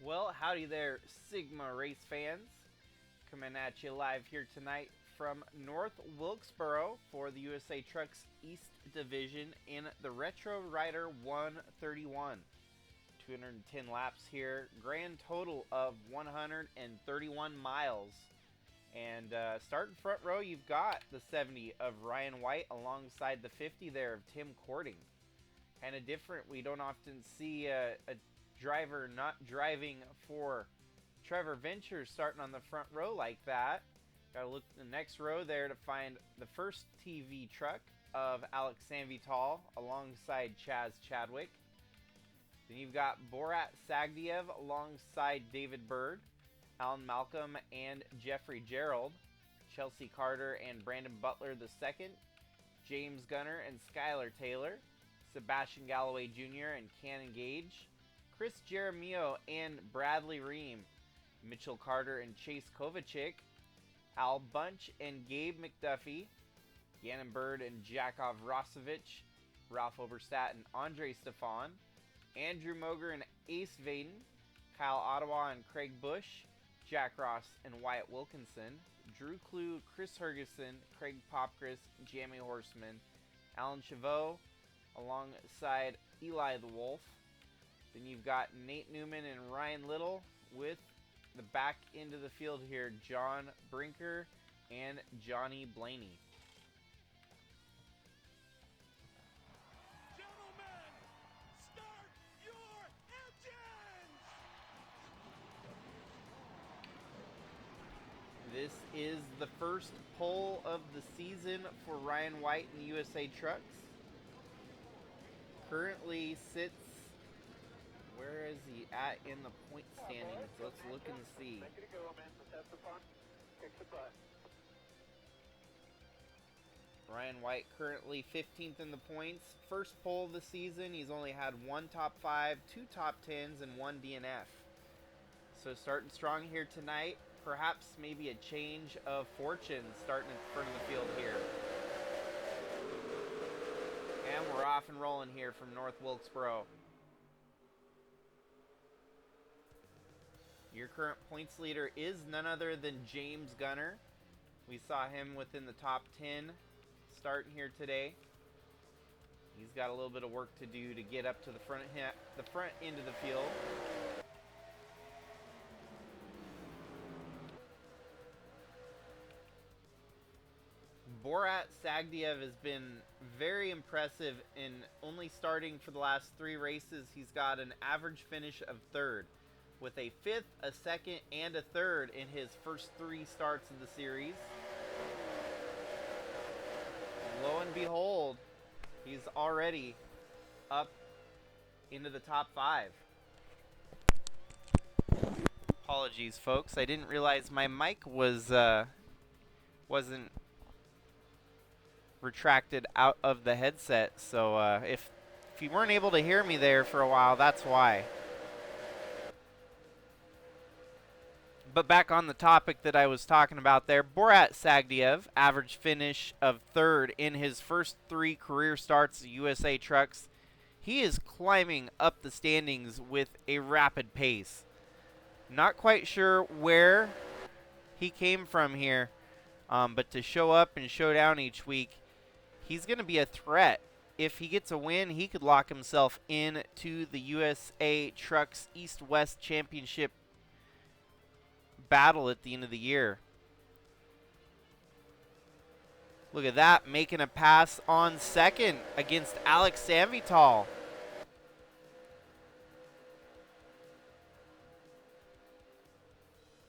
Well, howdy there, Sigma race fans. Coming at you live here tonight from North Wilkesboro for the USA Trucks East Division in the Retro Rider 131. 210 laps here, grand total of 131 miles. And starting front row, you've got the 70 of Ryan White alongside the 50 there of Tim Cording. Kind of different. We don't often see a driver not driving for Trevor Ventures starting on the front row like that. Got to look at the next row there to find the first TV truck of Alex Sanvitale alongside Chaz Chadwick. Then you've got Borat Sagdiev alongside David Bird, Alan Malcolm and Jeffrey Gerald, Chelsea Carter and Brandon Butler II, James Gunner and Skylar Taylor, Sebastian Galloway Jr. and Cannon Gage, Chris Jeremio and Bradley Ream, Mitchell Carter and Chase Kovacic, Al Bunch and Gabe McDuffie, Gannon Bird and Jakov Rosovich, Ralph Oberstadt and Andre Stefan, Andrew Moger and Ace Vaden, Kyle Ottawa and Craig Bush, Jack Ross and Wyatt Wilkinson, Drew Clue, Chris Hergeson, Craig Popkris, Jamie Horseman, Alan Chavot alongside Eli the Wolf. Then you've got Nate Newman and Ryan Little with the back end of the field here, John Brinker and Johnny Blaney. Gentlemen, start your engines! This is the first pole of the season for Ryan White and USA Trucks. Currently sits, where is he at in the point standings? Let's look and see. Ryan White currently 15th in the points. First pole of the season. He's only had one top 5, 2 top 10s, and 1 DNF. So starting strong here tonight. Perhaps maybe a change of fortune starting in front of the field here. And we're off and rolling here from North Wilkesboro. Your current points leader is none other than James Gunner. We saw him within the top 10 starting here today. He's got a little bit of work to do to get up to the front end of the field. Borat Sagdiev has been very impressive in only starting for the last 3 races. He's got an average finish of 3rd with a 5th, a 2nd, and a 3rd in his first 3 starts of the series. And lo and behold, he's already up into the top 5. Apologies, folks. I didn't realize my mic wasn't retracted out of the headset, so if you weren't able to hear me there for a while, that's why. But back on the topic that I was talking about there, Borat Sagdiev, average finish of 3rd in his first 3 career starts at USA Trucks. He is climbing up the standings with a rapid pace. Not quite sure where he came from here, but to show up and show down each week, he's going to be a threat. If he gets a win, he could lock himself into the USA Trucks East-West Championship battle at the end of the year. Look at that, making a pass on 2nd against Alex Sanvitale.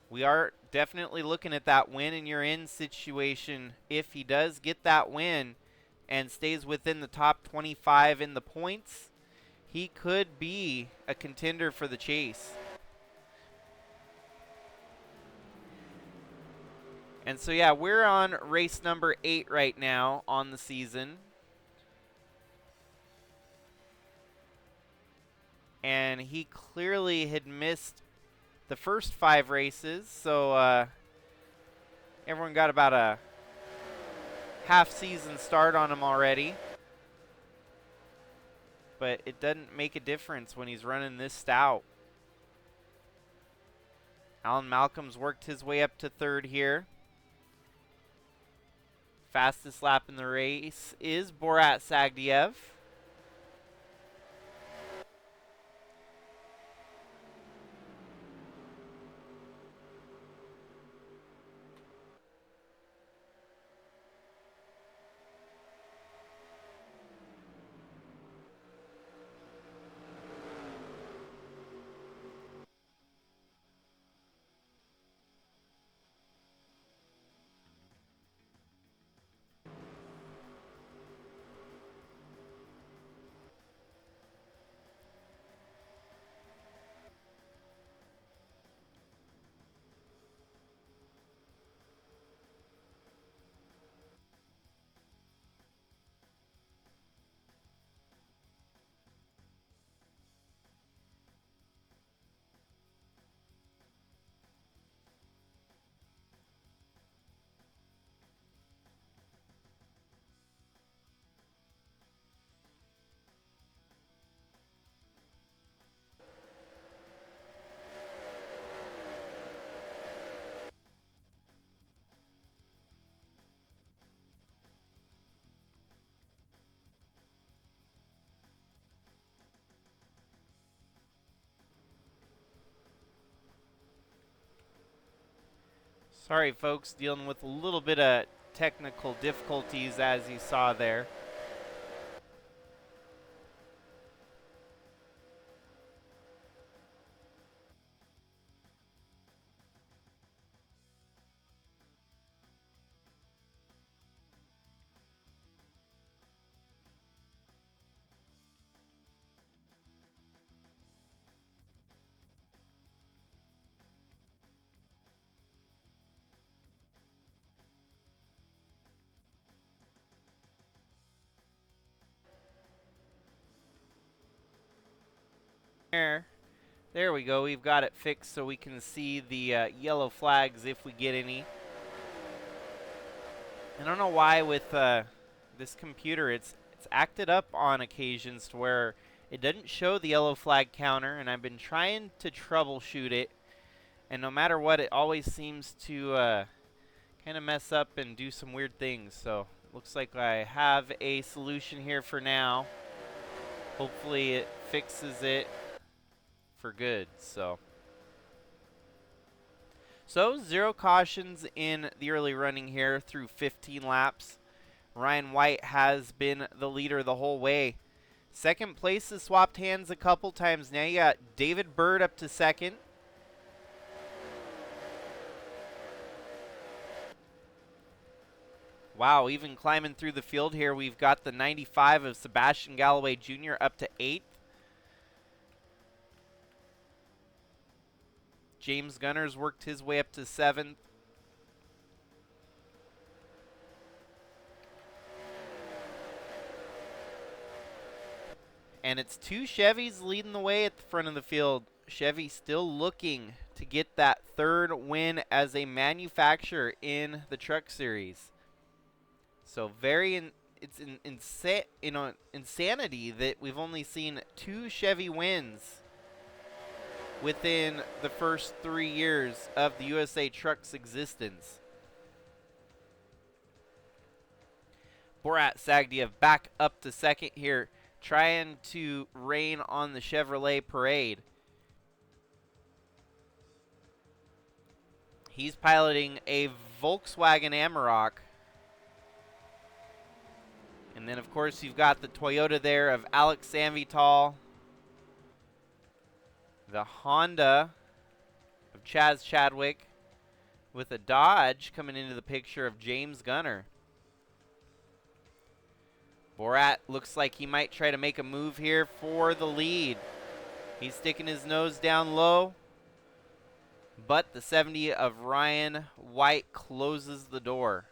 We are definitely looking at that win and you're in situation. If he does get that win and stays within the top 25 in the points, he could be a contender for the chase. And so, yeah, we're on race number 8 right now on the season. And he clearly had missed the first 5 races, so everyone got about a half-season start on him already. But it doesn't make a difference when he's running this stout. Alan Malcolm's worked his way up to third here. Fastest lap in the race is Borat Sagdiev. Sorry, folks, dealing with a little bit of technical difficulties as you saw there. There we go. We've got it fixed so we can see the yellow flags if we get any. I don't know why with this computer it's acted up on occasions to where it doesn't show the yellow flag counter, and I've been trying to troubleshoot it, and no matter what, it always seems to kind of mess up and do some weird things. So looks like I have a solution here for now. Hopefully it fixes it for good. So 0 cautions in the early running here through 15 laps. Ryan White has been the leader the whole way. Second place has swapped hands a couple times now. You got David Bird up to second. Wow, even climbing through the field here, we've got the 95 of Sebastian Galloway Jr. up to 8th. James Gunner's worked his way up to 7th. And it's 2 Chevys leading the way at the front of the field. Chevy still looking to get that 3rd win as a manufacturer in the Truck Series. So it's insanity that we've only seen 2 Chevy wins within the first 3 years of the USA Trucks existence. Borat Sagdiev back up to second here, trying to rain on the Chevrolet parade. He's piloting a Volkswagen Amarok. And then, of course, you've got the Toyota there of Alex Sanvitale. The Honda of Chaz Chadwick, with a Dodge coming into the picture of James Gunner. Borat looks like he might try to make a move here for the lead. He's sticking his nose down low, but the 70 of Ryan White closes the door.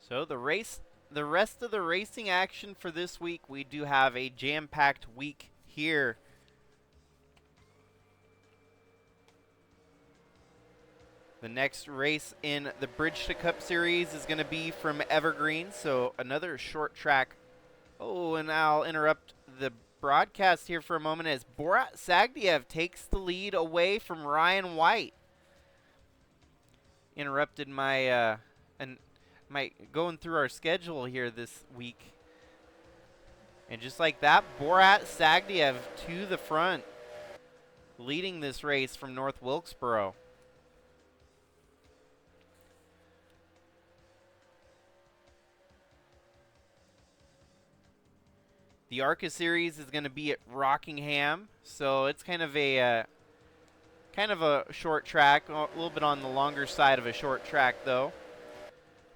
So the race the rest of the racing action for this week, we do have a jam-packed week here. The next race in the Bridge to Cup Series is going to be from Evergreen, so another short track. Oh, and I'll interrupt the broadcast here for a moment as Borat Sagdiev takes the lead away from Ryan White. Interrupted my going through our schedule here this week. And just like that, Borat Sagdiev to the front, leading this race from North Wilkesboro. The ARCA Series is going to be at Rockingham, so it's kind of a short track, a little bit on the longer side of a short track though.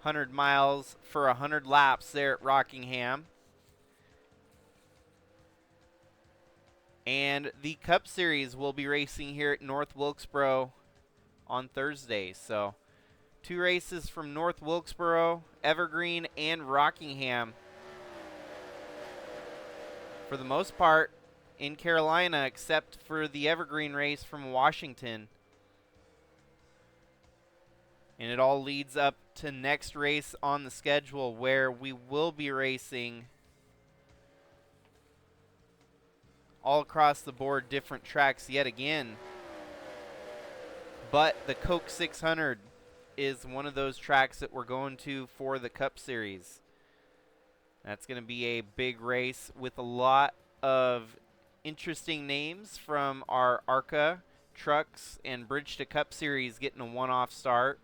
100 miles for 100 laps there at Rockingham. And the Cup Series will be racing here at North Wilkesboro on Thursday. So 2 races from North Wilkesboro, Evergreen, and Rockingham. For the most part in Carolina, except for the Evergreen race from Washington. And it all leads up to next race on the schedule, where we will be racing all across the board, different tracks yet again. But the Coke 600 is one of those tracks that we're going to for the Cup Series. That's going to be a big race with a lot of interesting names from our ARCA trucks and Bridge to Cup Series getting a one-off start.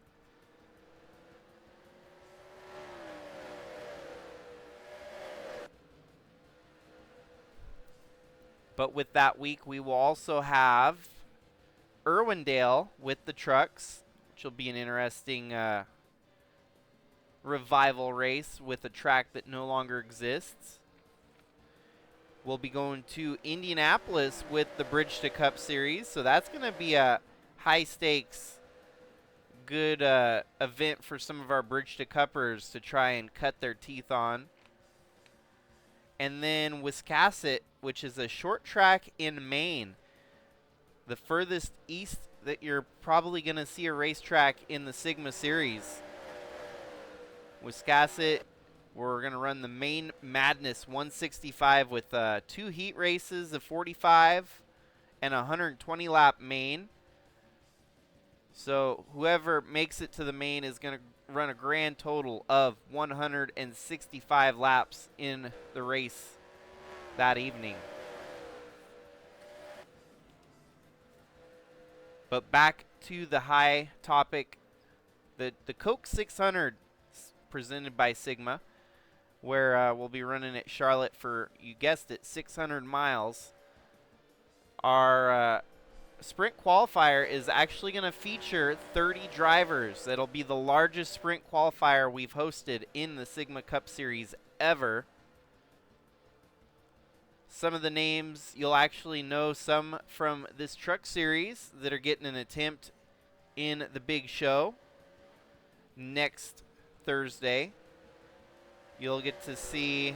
But with that week, we will also have Irwindale with the trucks, which will be an interesting revival race with a track that no longer exists. We'll be going to Indianapolis with the Bridge to Cup Series, so that's going to be a high-stakes, good event for some of our Bridge to Cuppers to try and cut their teeth on. And then Wiscasset, which is a short track in Maine, the furthest east that you're probably going to see a racetrack in the Sigma Series. Wiscasset, we're going to run the Maine Madness 165 with 2 heat races of 45 and a 120 lap main. So whoever makes it to the main is going to run a grand total of 165 laps in the race that evening. But back to the high topic, the Coke 600 presented by Sigma, where we'll be running at Charlotte for, you guessed it, 600 miles. Our sprint qualifier is actually going to feature 30 drivers. That'll be the largest sprint qualifier we've hosted in the Sigma Cup Series ever. Some of the names, you'll actually know some from this truck series that are getting an attempt in the big show next Thursday. You'll get to see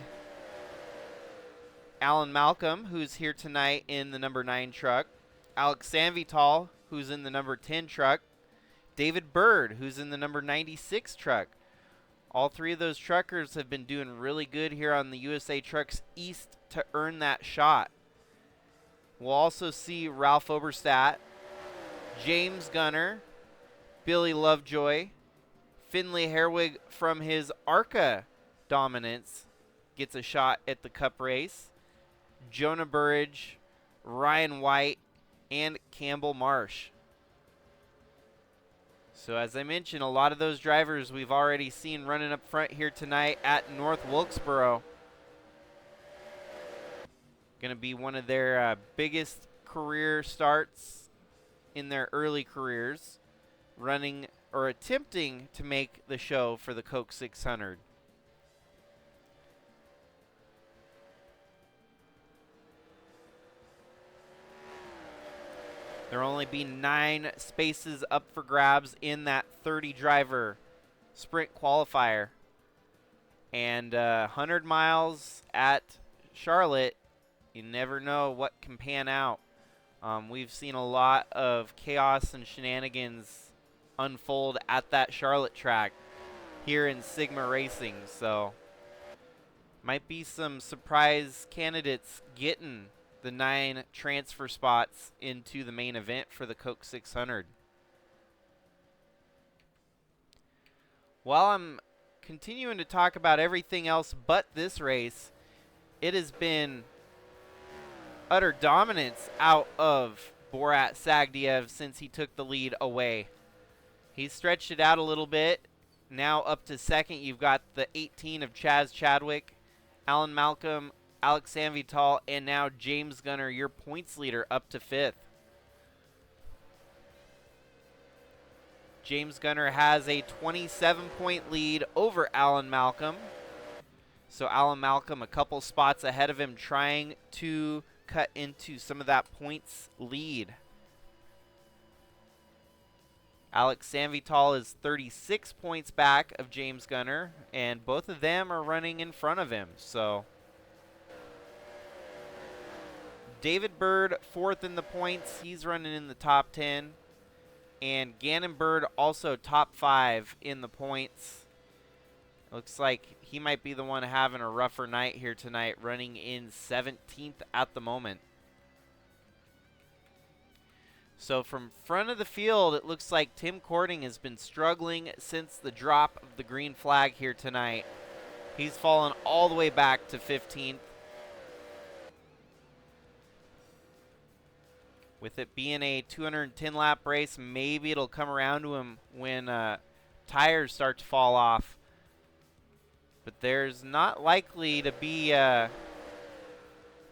Alan Malcolm, who's here tonight in the number 9 truck. Alex Sanvitale, who's in the number 10 truck. David Bird, who's in the number 96 truck. All 3 of those truckers have been doing really good here on the USA Trucks East to earn that shot. We'll also see Ralph Oberstadt, James Gunner, Billy Lovejoy, Finley Herwig from his ARCA dominance gets a shot at the Cup race. Jonah Burridge, Ryan White, and Campbell Marsh. So as I mentioned, a lot of those drivers we've already seen running up front here tonight at North Wilkesboro. Going to be one of their biggest career starts in their early careers, running or attempting to make the show for the Coke 600. There will only be 9 spaces up for grabs in that 30 driver sprint qualifier. And 100 miles at Charlotte, you never know what can pan out. We've seen a lot of chaos and shenanigans unfold at that Charlotte track here in Sigma Racing, so might be some surprise candidates getting the 9 transfer spots into the main event for the Coke 600. While I'm continuing to talk about everything else but this race, it has been utter dominance out of Borat Sagdiev since he took the lead away. He's stretched it out a little bit. Now up to second, you've got the 18 of Chaz Chadwick, Alan Malcolm, Alex Sanvitale, and now James Gunner, your points leader, up to 5th. James Gunner has a 27-point lead over Alan Malcolm. So Alan Malcolm a couple spots ahead of him, trying to cut into some of that points lead. Alex Sanvitale is 36 points back of James Gunner, and both of them are running in front of him. So David Bird 4th in the points. He's running in the top 10. And Gannon Bird also top 5 in the points. Looks like he might be the one having a rougher night here tonight, running in 17th at the moment. So from front of the field, it looks like Tim Cording has been struggling since the drop of the green flag here tonight. He's fallen all the way back to 15th. With it being a 210 lap race, maybe it'll come around to him when tires start to fall off. But there's not likely to be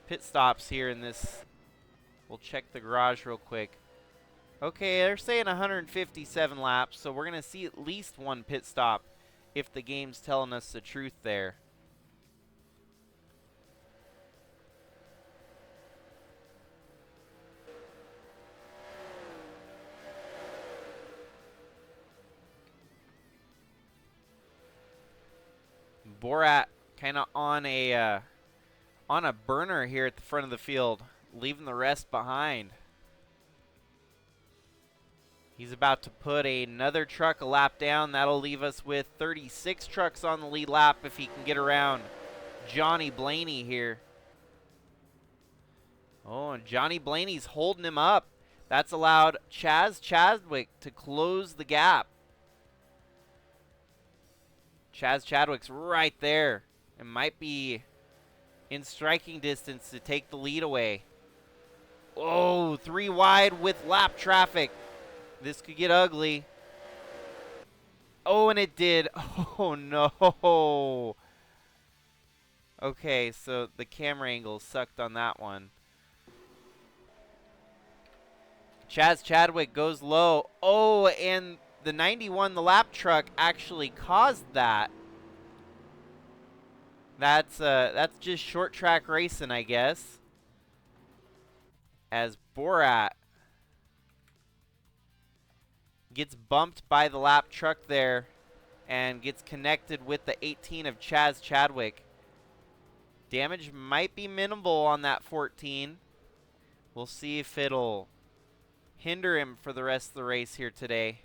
pit stops here in this. We'll check the garage real quick. Okay, they're saying 157 laps, so we're going to see at least one pit stop if the game's telling us the truth there. Borat kind of on a burner here at the front of the field, leaving the rest behind. He's about to put another truck a lap down. That'll leave us with 36 trucks on the lead lap if he can get around Johnny Blaney here. Oh, and Johnny Blaney's holding him up. That's allowed Chaz Chadwick to close the gap. Chaz Chadwick's right there and might be in striking distance to take the lead away. Oh, 3 wide with lap traffic. This could get ugly. Oh, and it did. Oh, no. Okay, so the camera angle sucked on that one. Chaz Chadwick goes low. Oh, and the 91, the lap truck, actually caused that. That's just short track racing, I guess. As Borat gets bumped by the lap truck there and gets connected with the 18 of Chaz Chadwick. Damage might be minimal on that 14. We'll see if it'll hinder him for the rest of the race here today.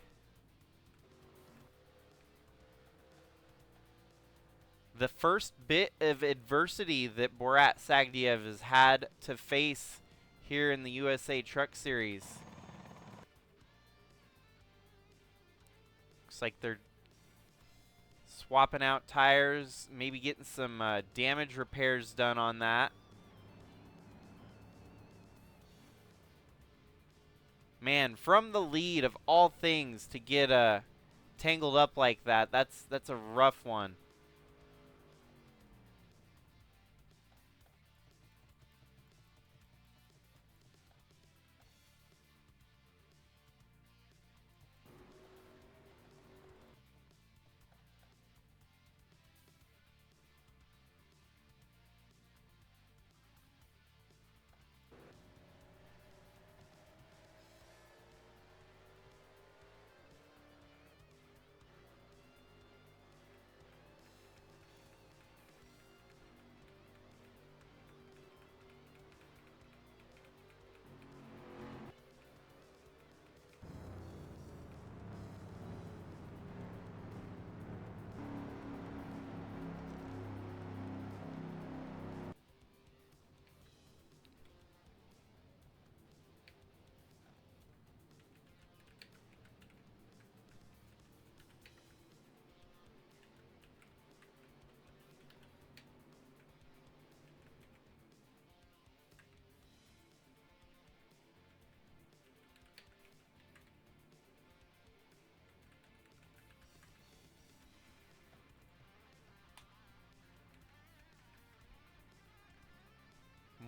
The first bit of adversity that Borat Sagdiev has had to face here in the USA Truck Series. Looks like they're swapping out tires, maybe getting some damage repairs done on that. Man, from the lead of all things to get tangled up like that, that's a rough one.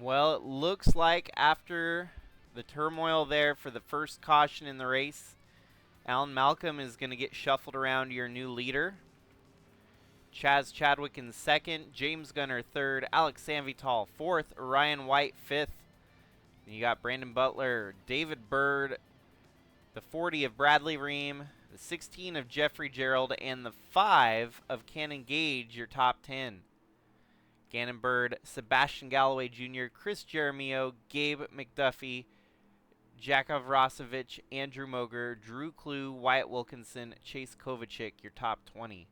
Well, it looks like after the turmoil there for the first caution in the race, Alan Malcolm is going to get shuffled around your new leader. Chaz Chadwick in second, James Gunner third, Alex Sanvitale fourth, Ryan White fifth. And you got Brandon Butler, David Bird, the 40 of Bradley Ream, the 16 of Jeffrey Gerald, and the 5 of Cannon Gage, your top 10. Gannon Bird, Sebastian Galloway Jr., Chris Jeremio, Gabe McDuffie, Jakov Rosovich, Andrew Moger, Drew Clue, Wyatt Wilkinson, Chase Kovacic, your top 20.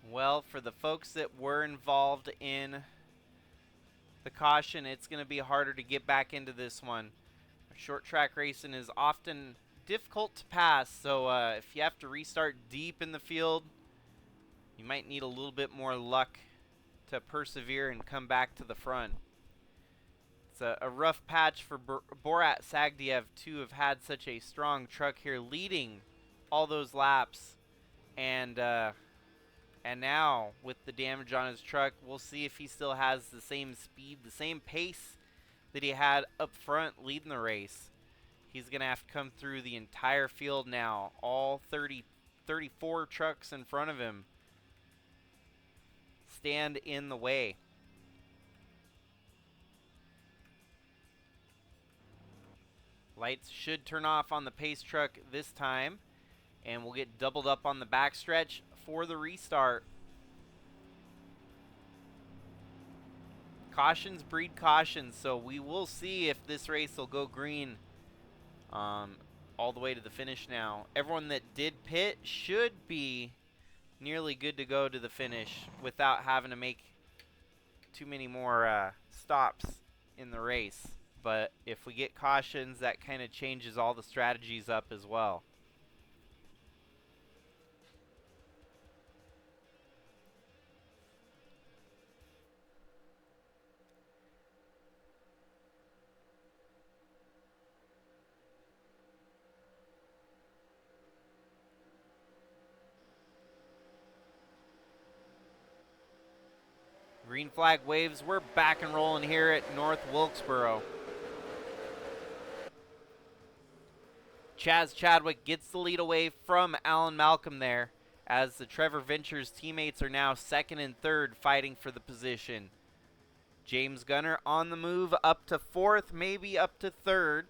Well, for the folks that were involved in the caution, it's going to be harder to get back into this one. Short track racing is often difficult to pass, so if you have to restart deep in the field, you might need a little bit more luck to persevere and come back to the front. It's a rough patch for Borat Sagdiev to have had such a strong truck here leading all those laps, and now with the damage on his truck, we'll see if he still has the same speed, the same pace that he had up front leading the race. He's going to have to come through the entire field now, all 34 trucks in front of him stand in the way. Lights should turn off on the pace truck this time, and we'll get doubled up on the backstretch for the restart. Cautions breed cautions, so we will see if this race will go green all the way to the finish now. Everyone that did pit should be nearly good to go to the finish without having to make too many more stops in the race. But if we get cautions, that kind of changes all the strategies up as well. Green flag waves. We're back and rolling here at North Wilkesboro. Chaz Chadwick gets the lead away from Alan Malcolm there, as the Trevor Ventures teammates are now second and third fighting for the position. James Gunner on the move up to fourth, maybe up to third.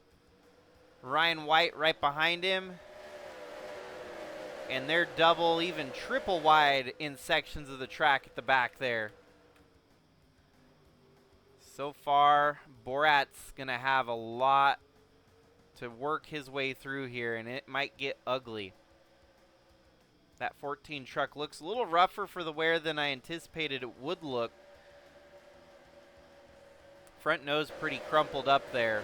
Ryan White right behind him. And they're double, even triple wide in sections of the track at the back there. So far, Borat's going to have a lot to work his way through here, and it might get ugly. That 14 truck looks a little rougher for the wear than I anticipated it would look. Front nose pretty crumpled up there.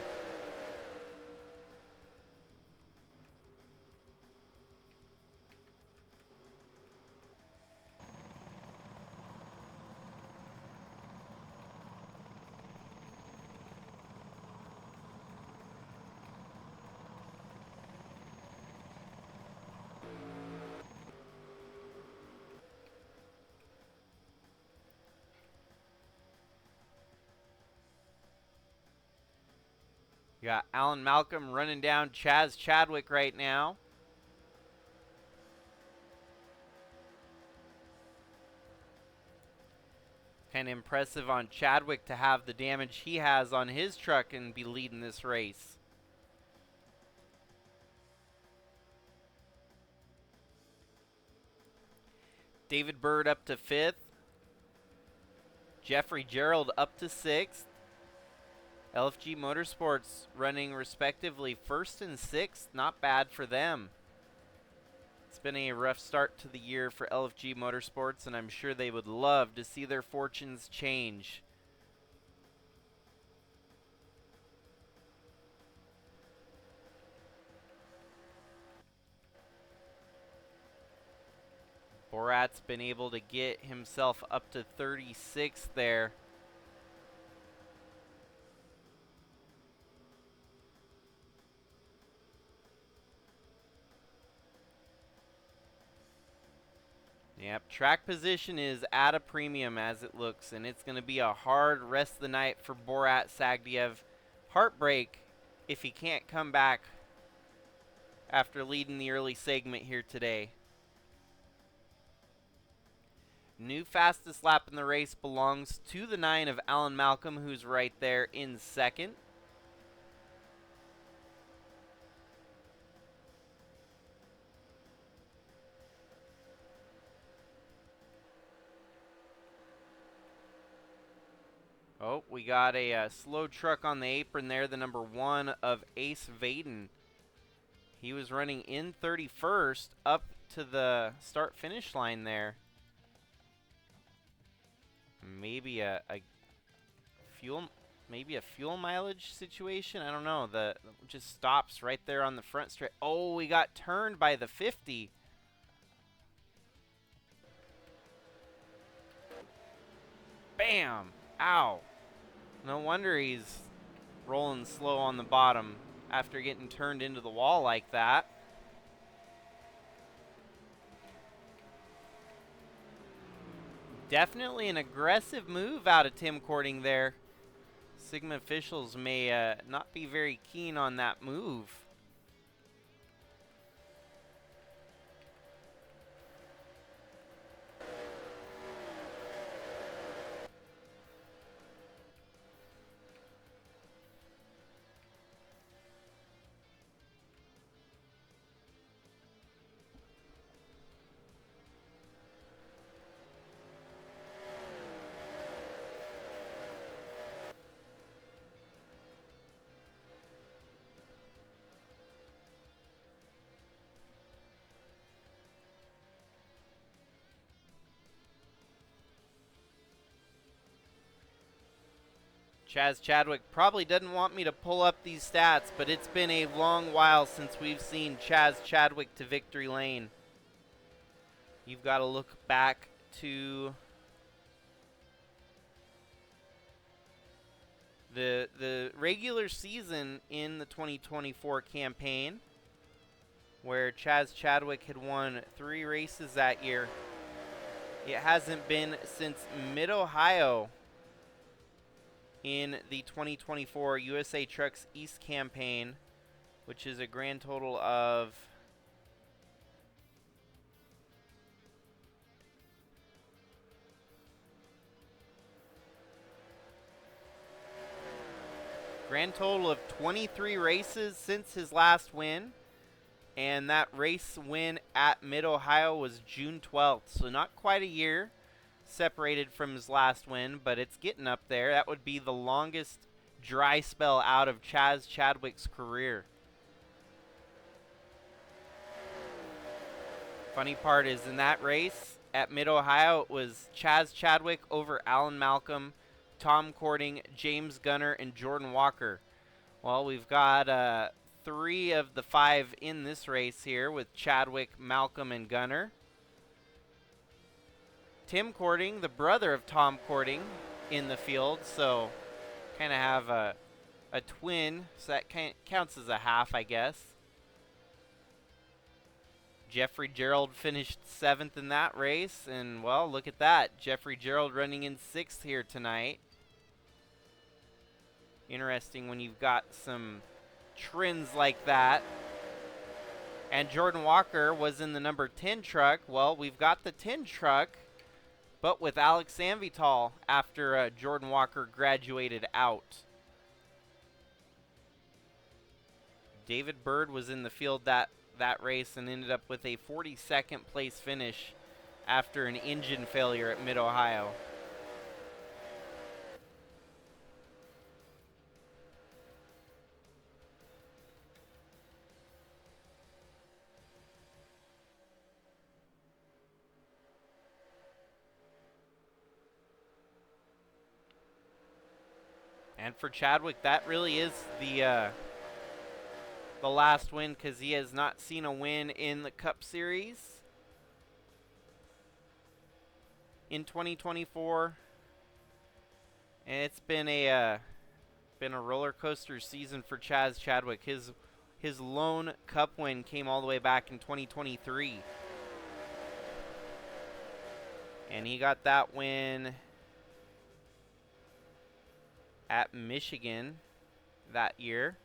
You got Alan Malcolm running down Chaz Chadwick right now. Kind of impressive on Chadwick to have the damage he has on his truck and be leading this race. David Bird up to 5th. Jeffrey Gerald up to 6th. LFG Motorsports running respectively 1st and 6th. Not bad for them. It's been a rough start to the year for LFG Motorsports, and I'm sure they would love to see their fortunes change. Borat's been able to get himself up to 36th there. Yep, track position is at a premium as it looks, and it's going to be a hard rest of the night for Borat Sagdiev. Heartbreak if he can't come back after leading the early segment here today. New fastest lap in the race belongs to the 9 of Alan Malcolm, who's right there in 2nd. Oh, we got a slow truck on the apron there, the number 1 of Ace Vaden. He was running in 31st up to the start-finish line there. Maybe a fuel mileage situation. I don't know. The just stops right there on the front straight. Oh, we got turned by the 50. Bam! Ow! No wonder he's rolling slow on the bottom after getting turned into the wall like that. Definitely an aggressive move out of Tim Cording there. Sigma officials may not be very keen on that move. Chaz Chadwick probably doesn't want me to pull up these stats, but it's been a long while since we've seen Chaz Chadwick to victory lane. You've got to look back to the regular season in the 2024 campaign, where Chaz Chadwick had won 3 races that year. It hasn't been since Mid-Ohio in the 2024 USA Trucks East campaign, which is a grand total of grand total of 23 races since his last win, and that race win at Mid-Ohio was June 12th, so not quite a year separated from his last win, but it's getting up there. That would be the longest dry spell out of Chaz Chadwick's career. Funny part is, in that race at Mid-Ohio, it was Chaz Chadwick over Alan Malcolm, Tom Cording, James Gunner, and Jordan Walker. Well, we've got 3 of the 5 in this race here with Chadwick, Malcolm, and Gunner. Tim Cording, the brother of Tom Cording, in the field, so kind of have a twin, so that counts as a half, I guess. Jeffrey Gerald finished 7th in that race, and, well, look at that. Jeffrey Gerald running in 6th here tonight. Interesting when you've got some trends like that. And Jordan Walker was in the number 10 truck. Well, we've got the 10 truck, but with Alex Sanvitale after Jordan Walker graduated out. David Bird was in the field that race and ended up with a 42nd place finish after an engine failure at Mid-Ohio. And for Chadwick, that really is the last win, because he has not seen a win in the Cup Series in 2024. And it's been a roller coaster season for Chaz Chadwick. His lone Cup win came all the way back in 2023. And he got that win at Michigan that year.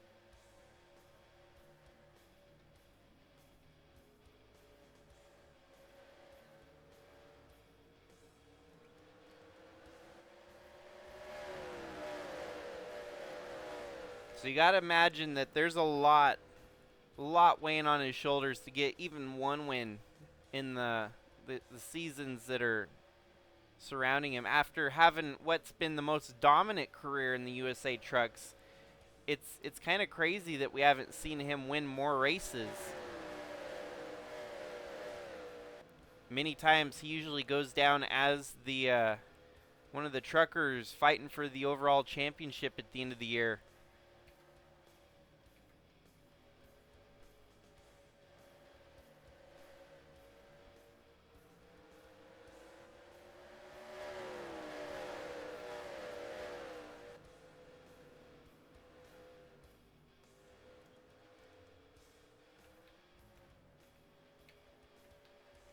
So you got to imagine that there's a lot weighing on his shoulders to get even one win in the seasons that are surrounding him after having what's been the most dominant career in the USA Trucks. It's kind of crazy that we haven't seen him win more races. Many times he usually goes down as the one of the truckers fighting for the overall championship at the end of the year.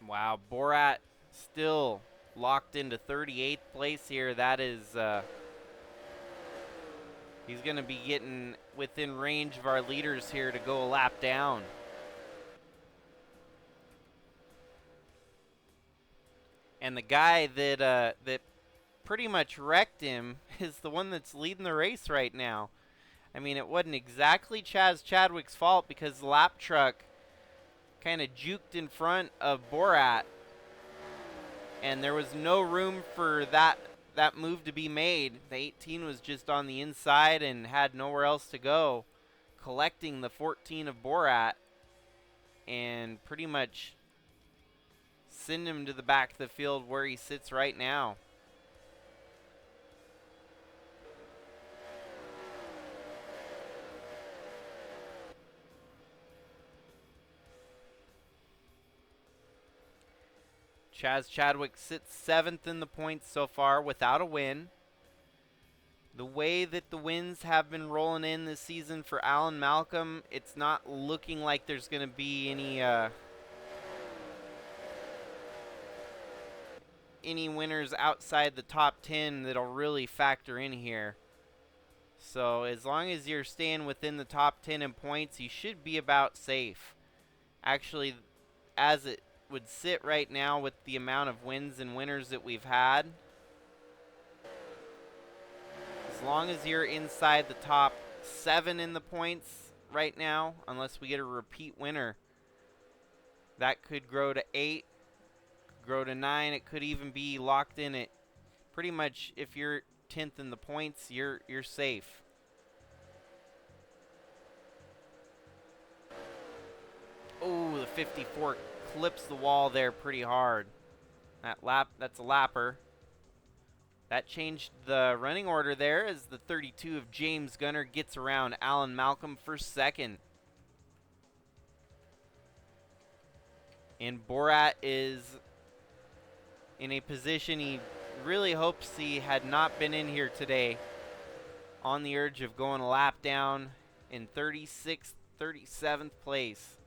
Wow, Borat still locked into 38th place here. That is, he's going to be getting within range of our leaders here to go a lap down. And the guy that pretty much wrecked him is the one that's leading the race right now. I mean, it wasn't exactly Chaz Chadwick's fault, because the lap truck kind of juked in front of Borat, and there was no room for that move to be made. The 18 was just on the inside and had nowhere else to go, collecting the 14 of Borat and pretty much send him to the back of the field where he sits right now. Chaz Chadwick sits 7th in the points so far without a win. The way that the wins have been rolling in this season for Alan Malcolm, it's not looking like there's going to be any winners outside the top 10 that'll really factor in here. So as long as you're staying within the top 10 in points, you should be about safe. Actually, as it would sit right now with the amount of wins and winners that we've had, as long as you're inside the top 7 in the points right now, unless we get a repeat winner, that could grow to 8, grow to 9. It could even be locked in at pretty much, if you're 10th in the points, you're safe. Oh, the 54 clips the wall there pretty hard. That's a lapper. That changed the running order there as the 32 of James Gunner gets around Alan Malcolm for second. And Borat is in a position he really hopes he had not been in here today, on the urge of going a lap down in 36th, 37th place.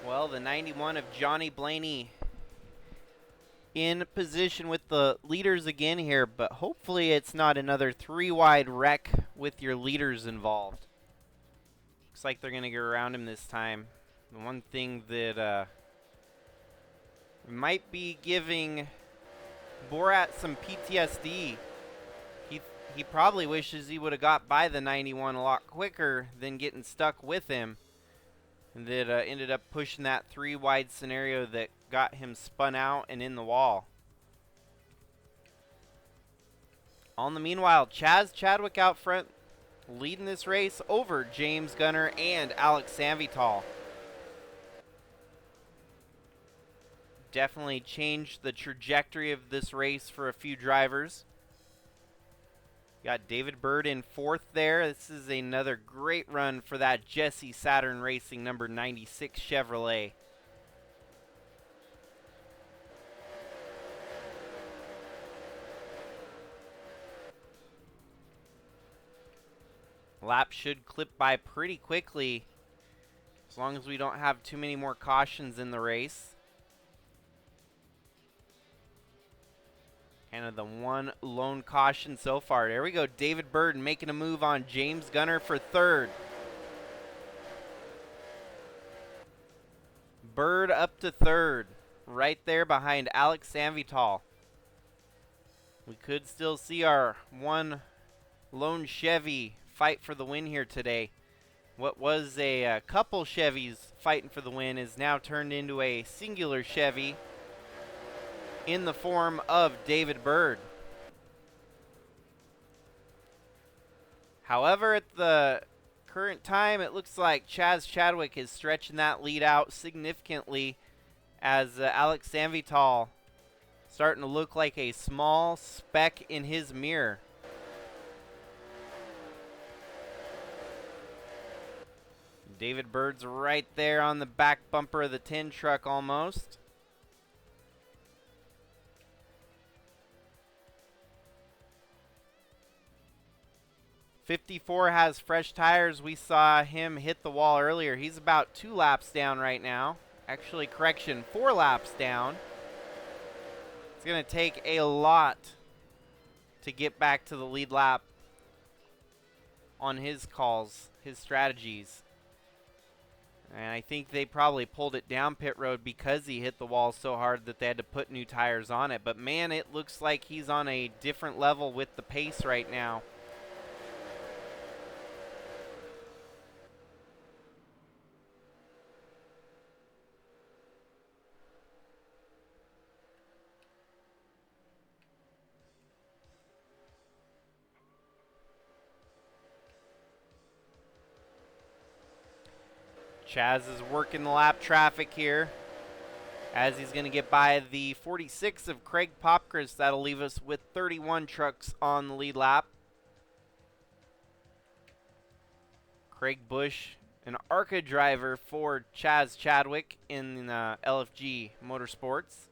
Well, the 91 of Johnny Blaney in position with the leaders again here, but hopefully it's not another 3-wide wreck with your leaders involved. Looks like they're going to go around him this time. The one thing that might be giving Borat some PTSD. He probably wishes he would have got by the 91 a lot quicker than getting stuck with him. And that ended up pushing that 3-wide scenario that got him spun out and in the wall. On the meanwhile, Chaz Chadwick out front, leading this race over James Gunner and Alex Sanvitale. Definitely changed the trajectory of this race for a few drivers. Got David Bird in 4th there. This is another great run for that Jesse Saturn Racing number 96 Chevrolet. Lap should clip by pretty quickly as long as we don't have too many more cautions in the race. Kind of the one lone caution so far. There we go. David Bird making a move on James Gunner for 3rd. Bird up to 3rd. Right there behind Alex Sanvitale. We could still see our one lone Chevy fight for the win here today. What was a couple Chevys fighting for the win is now turned into a singular Chevy in the form of David Bird. However, at the current time, it looks like Chaz Chadwick is stretching that lead out significantly as Alex Sanvitale starting to look like a small speck in his mirror. David Bird's right there on the back bumper of the tin truck almost. '54 has fresh tires. We saw him hit the wall earlier. He's about 2 laps down right now. Actually, correction, 4 laps down. It's going to take a lot to get back to the lead lap on his calls, his strategies. And I think they probably pulled it down pit road because he hit the wall so hard that they had to put new tires on it. But man, it looks like he's on a different level with the pace right now. Chaz is working the lap traffic here as he's going to get by the 46 of Craig Popkris. That'll leave us with 31 trucks on the lead lap. Craig Bush, an ARCA driver for Chaz Chadwick in LFG Motorsports.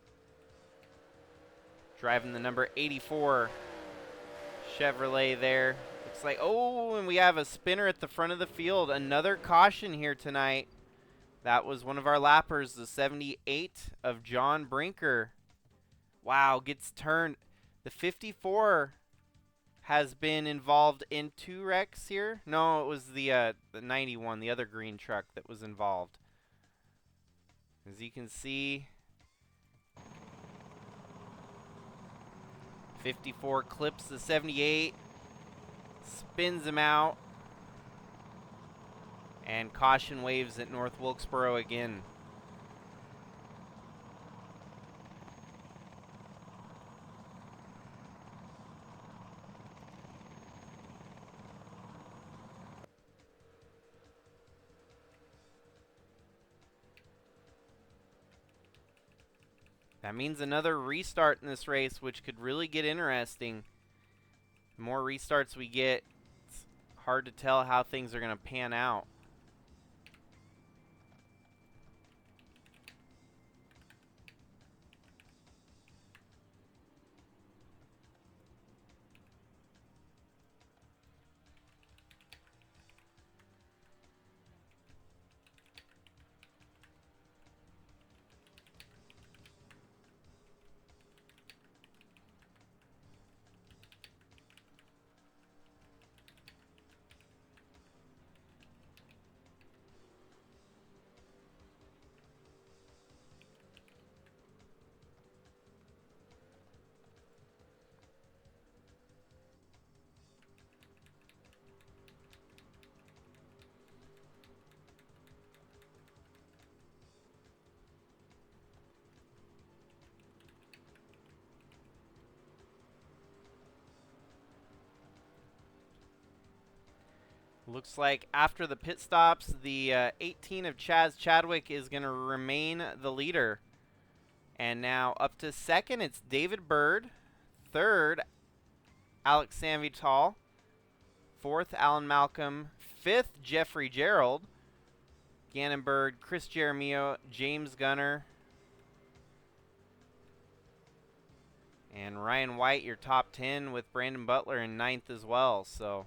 Driving the number 84 Chevrolet there. Looks like, oh, and we have a spinner at the front of the field. Another caution here tonight. That was one of our lappers, the 78 of John Brinker. Wow, gets turned. The 54 has been involved in 2 wrecks here. No, it was the 91, the other green truck that was involved. As you can see, 54 clips the 78. Spins him out, and caution waves at North Wilkesboro again. That means another restart in this race, which could really get interesting. The more restarts we get, it's hard to tell how things are going to pan out. Looks like after the pit stops, the 18 of Chaz Chadwick is going to remain the leader. And now up to second, it's David Bird. Third, Alex Sanvitale. Fourth, Alan Malcolm. Fifth, Jeffrey Gerald. Gannon Bird, Chris Jeremio, James Gunner. And Ryan White, your top 10, with Brandon Butler in ninth as well. So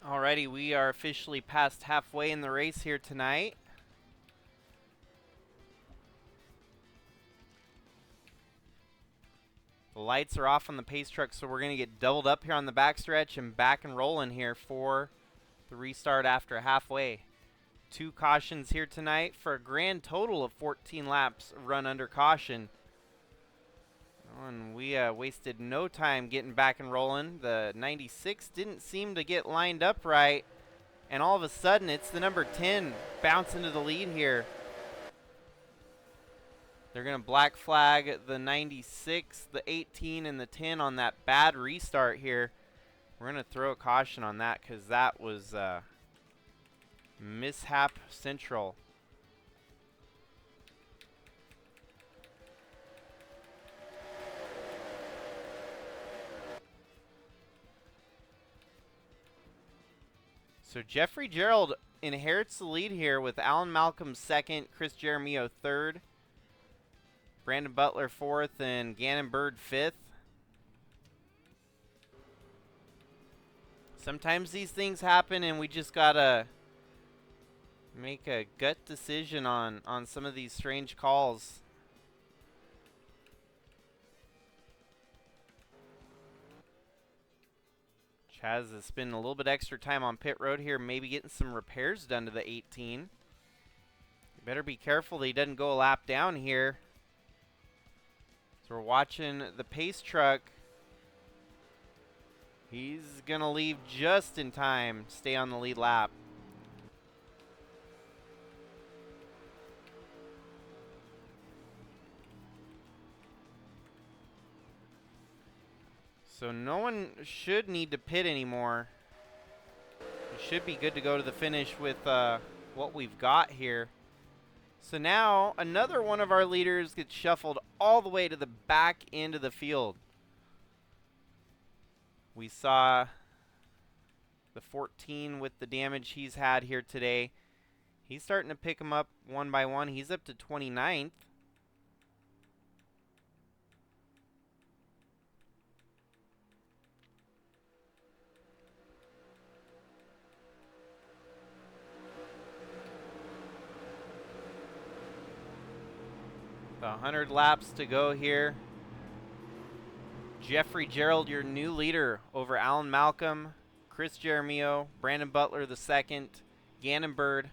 alrighty, we are officially past halfway in the race here tonight. The lights are off on the pace truck, so we're going to get doubled up here on the backstretch and back and rolling here for the restart after halfway. 2 cautions here tonight for a grand total of 14 laps run under caution. And we wasted no time getting back and rolling. The 96 didn't seem to get lined up right. And all of a sudden, it's the number 10 bouncing to the lead here. They're going to black flag the 96, the 18, and the 10 on that bad restart here. We're going to throw a caution on that because that was mishap central. So Jeffrey Gerald inherits the lead here with Alan Malcolm second, Chris Jeremio third, Brandon Butler fourth, and Gannon Bird fifth. Sometimes these things happen and we just gotta make a gut decision on some of these strange calls. Chaz is spending a little bit extra time on pit road here, maybe getting some repairs done to the 18. You better be careful that he doesn't go a lap down here. So we're watching the pace truck. He's going to leave just in time, stay on the lead lap. So no one should need to pit anymore. We should be good to go to the finish with what we've got here. So now another one of our leaders gets shuffled all the way to the back end of the field. We saw the 14 with the damage he's had here today. He's starting to pick them up one by one. He's up to 29th. The 100 laps to go here. Jeffrey Gerald, your new leader over Alan Malcolm, Chris Jeremio, Brandon Butler the second, Gannon Bird,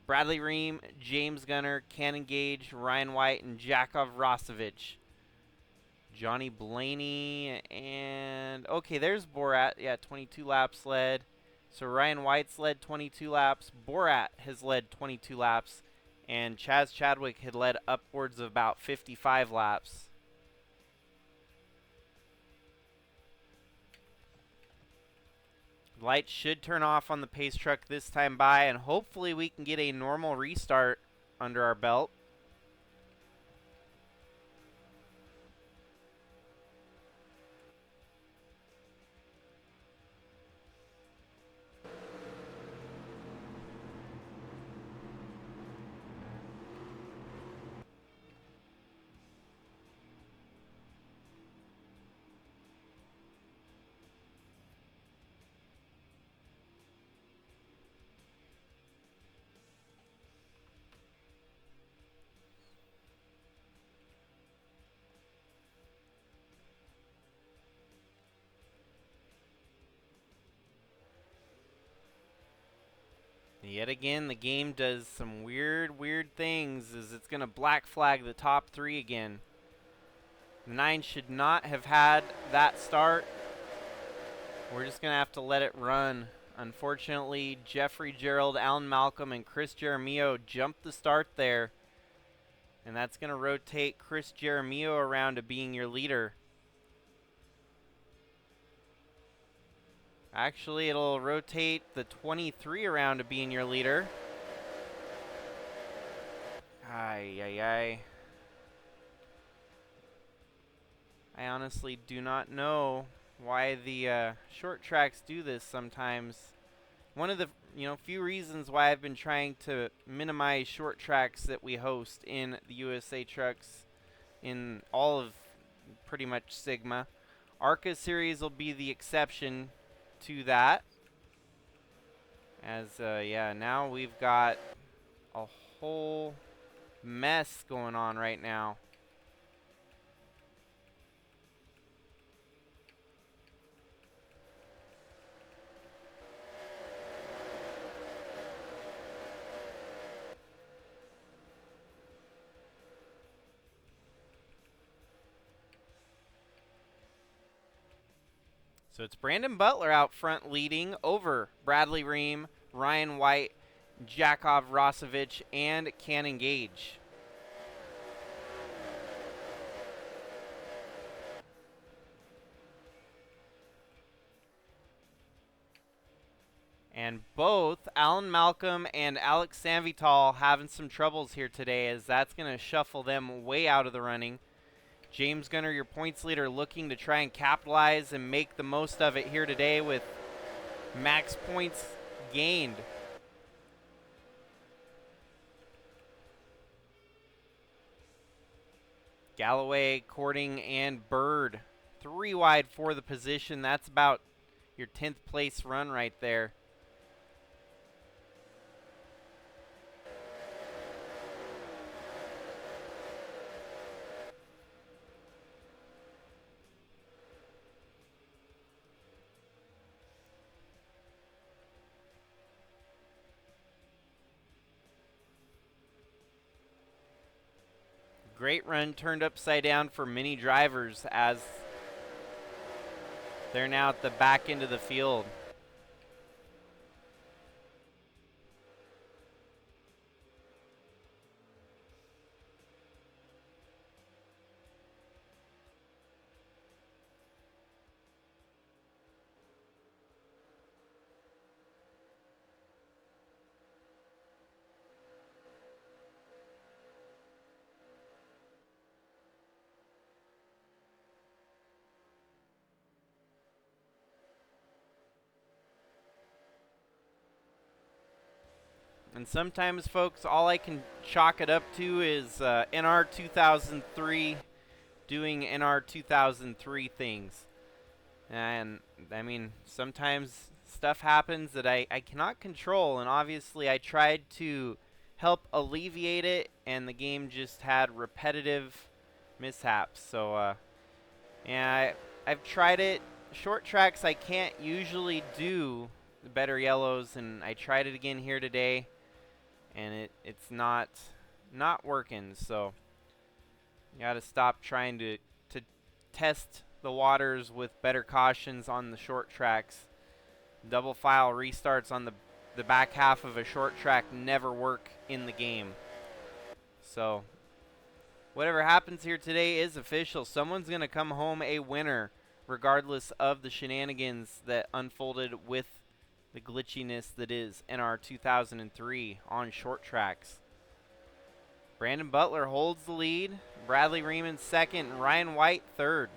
Bradley Ream, James Gunner, Cannon Gage, Ryan White, and Jakov Rosovich. Johnny Blaney and okay, there's Borat. Yeah, 22 laps led. So Ryan White's led 22 laps. Borat has led 22 laps. and Chaz Chadwick had led upwards of about 55 laps. Lights should turn off on the pace truck this time by, and hopefully we can get a normal restart under our belt. Yet again, the game does some weird things as it's going to black flag the top 3 again. The 9 should not have had that start. We're just going to have to let it run. Unfortunately, Jeffrey Gerald, Alan Malcolm, and Chris Jaramillo jumped the start there. And that's going to rotate Chris Jaramillo around to being your leader. Actually, it'll rotate the 23 around to being your leader. I honestly do not know why the short tracks do this sometimes. One of the few reasons why I've been trying to minimize short tracks that we host in the USA Trucks in all of pretty much Sigma. ARCA series will be the exception to that, as now we've got a whole mess going on right now. So it's Brandon Butler out front leading over Bradley Ream, Ryan White, Jakov Rosovich, and Cannon Gage. And both Alan Malcolm and Alex Sanvitale having some troubles here today, as that's going to shuffle them way out of the running. James Gunner, your points leader, looking to try and capitalize and make the most of it here today with max points gained. Galloway, Cording, and Bird 3 wide for the position. That's about your 10th place run right there. Great run turned upside down for many drivers as they're now at the back end of the field. And sometimes, folks, all I can chalk it up to is NR2003 doing NR2003 things. And, I mean, sometimes stuff happens that I cannot control, and obviously I tried to help alleviate it, and the game just had repetitive mishaps. So, yeah, I've tried it. Short tracks I can't usually do the better yellows, and I tried it again here today. And it's not working, so you got to stop trying to test the waters with better cautions on the short tracks. Double file restarts on the back half of a short track never work in the game. So whatever happens here today is official. Someone's going to come home a winner, regardless of the shenanigans that unfolded with the glitchiness that is NR2003 on short tracks. Brandon Butler holds the lead. Bradley Riemann second. And Ryan White third.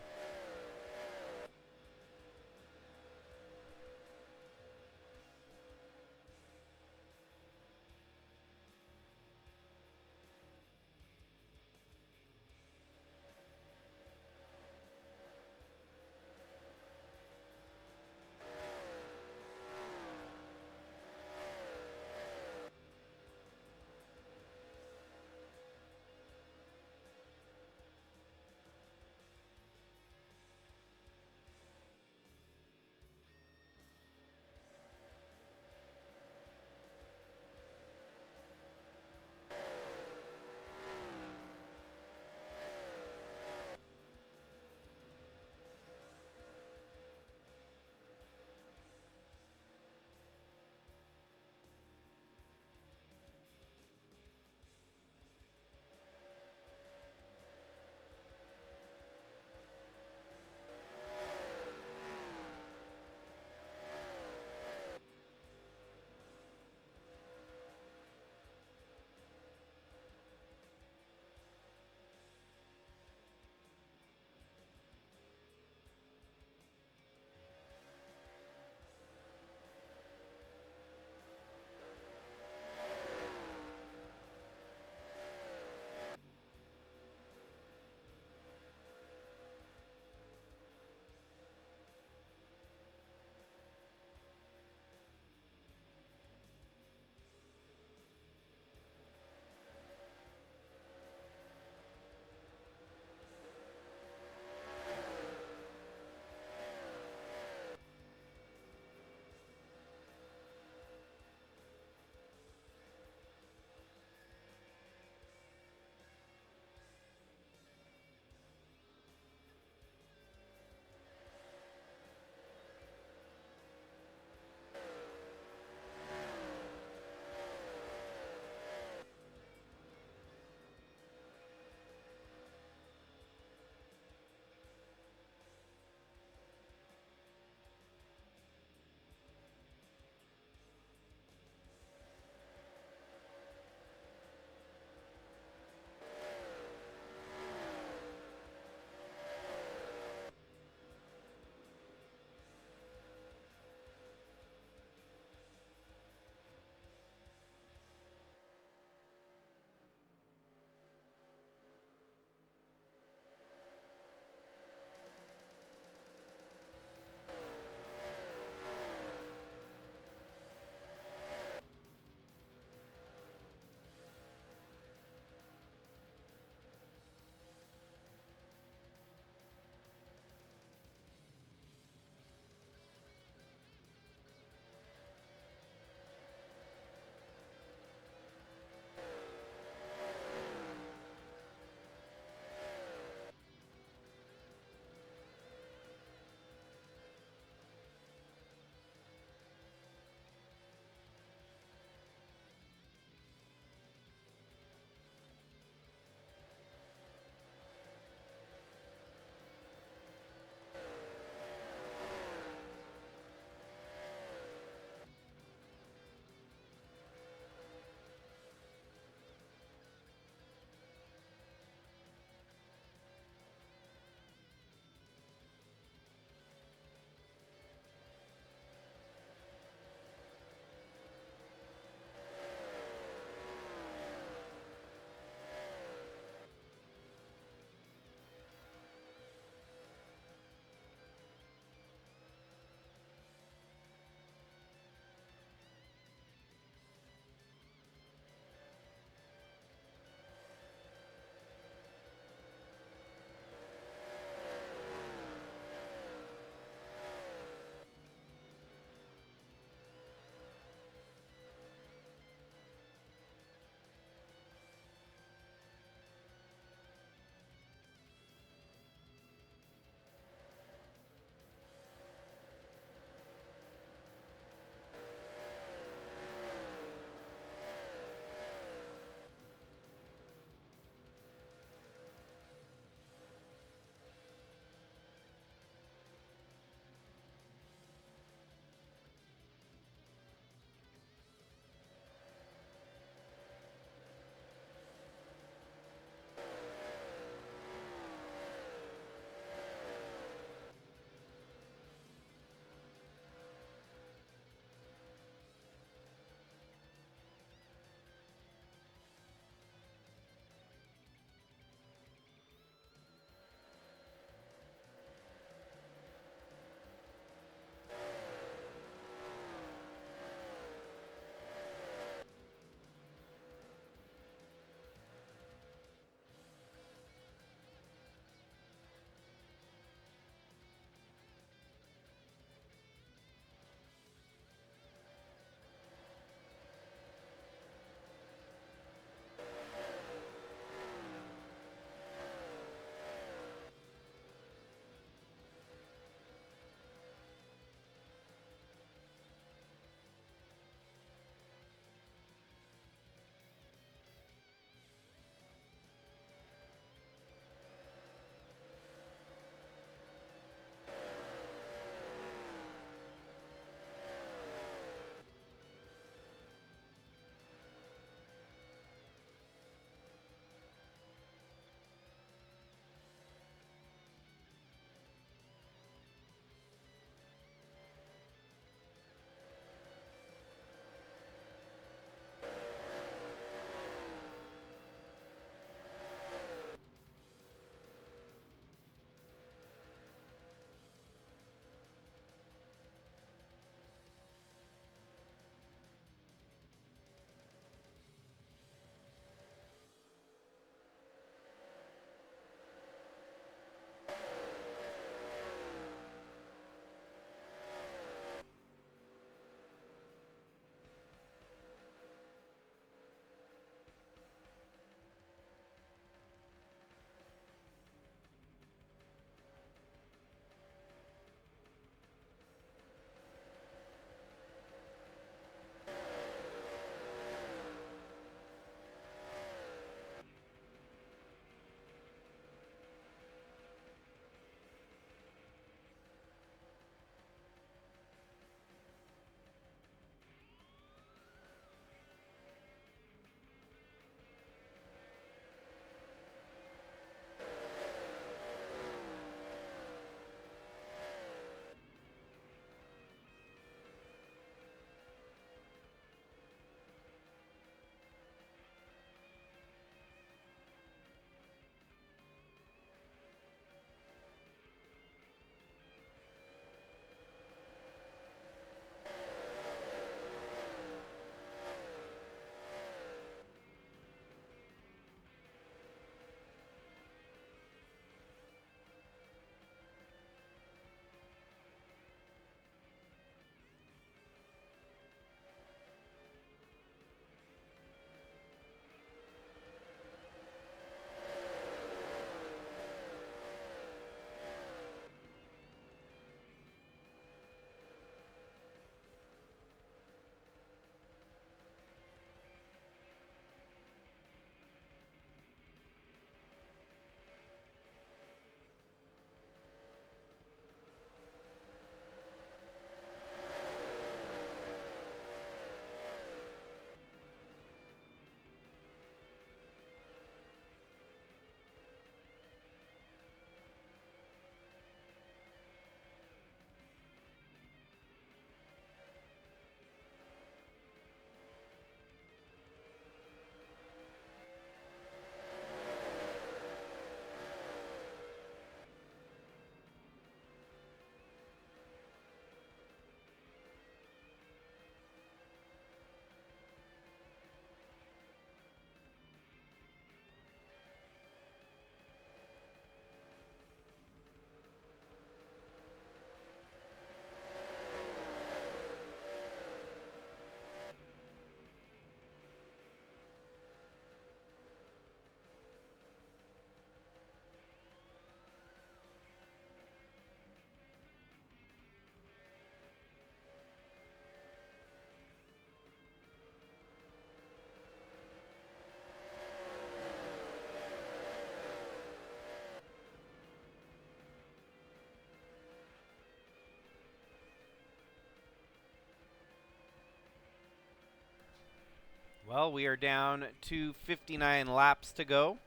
Well, we are down to 59 laps to go.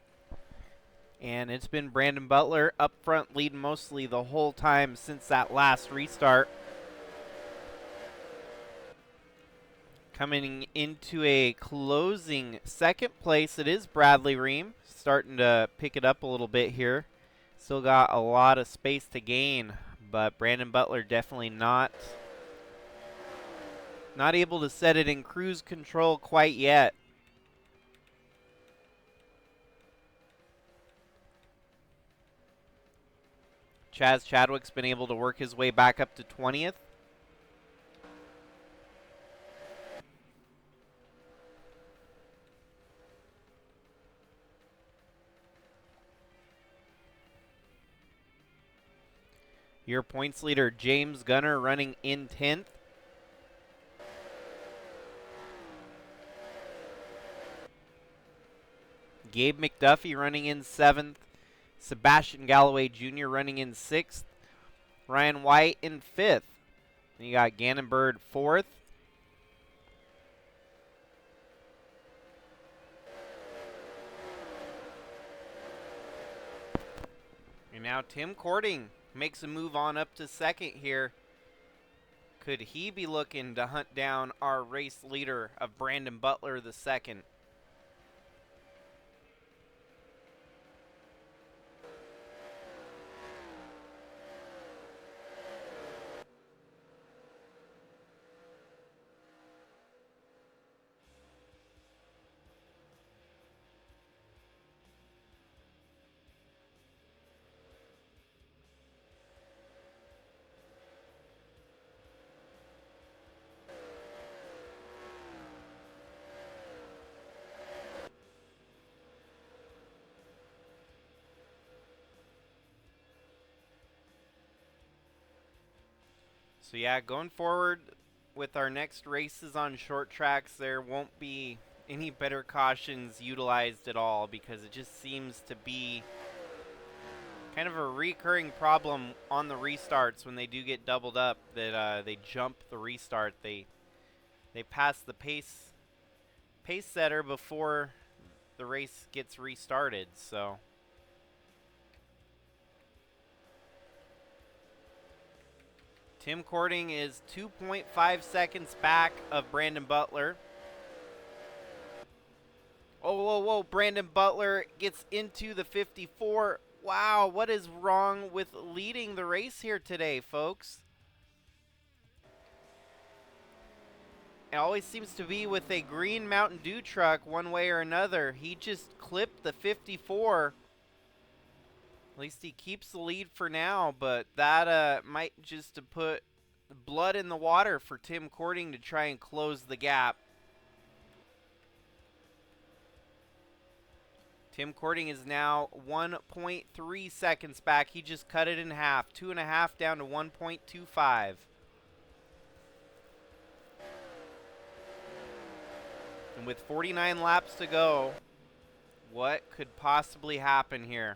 And it's been Brandon Butler up front leading mostly the whole time since that last restart. Coming into a closing second place, it is Bradley Ream. Starting to pick it up a little bit here. Still got a lot of space to gain, but Brandon Butler definitely not able to set it in cruise control quite yet. Chaz Chadwick's been able to work his way back up to 20th. Your points leader, James Gunner, running in 10th. Gabe McDuffie running in 7th. Sebastian Galloway Jr. running in 6th. Ryan White in 5th. Then you got Gannon Bird 4th. And now Tim Cording makes a move on up to 2nd here. Could he be looking to hunt down our race leader of Brandon Butler II? So yeah, going forward with our next races on short tracks, there won't be any better cautions utilized at all, because it just seems to be kind of a recurring problem on the restarts when they do get doubled up, that they jump the restart. They pass the pace setter before the race gets restarted. So Tim Cording is 2.5 seconds back of Brandon Butler. Oh, whoa, whoa. Brandon Butler gets into the 54. Wow, what is wrong with leading the race here today, folks? It always seems to be with a green Mountain Dew truck one way or another. He just clipped the 54. At least he keeps the lead for now, but that might just put blood in the water for Tim Cording to try and close the gap. Tim Cording is now 1.3 seconds back. He just cut it in half. 2.5 down to 1.25. And with 49 laps to go, what could possibly happen here?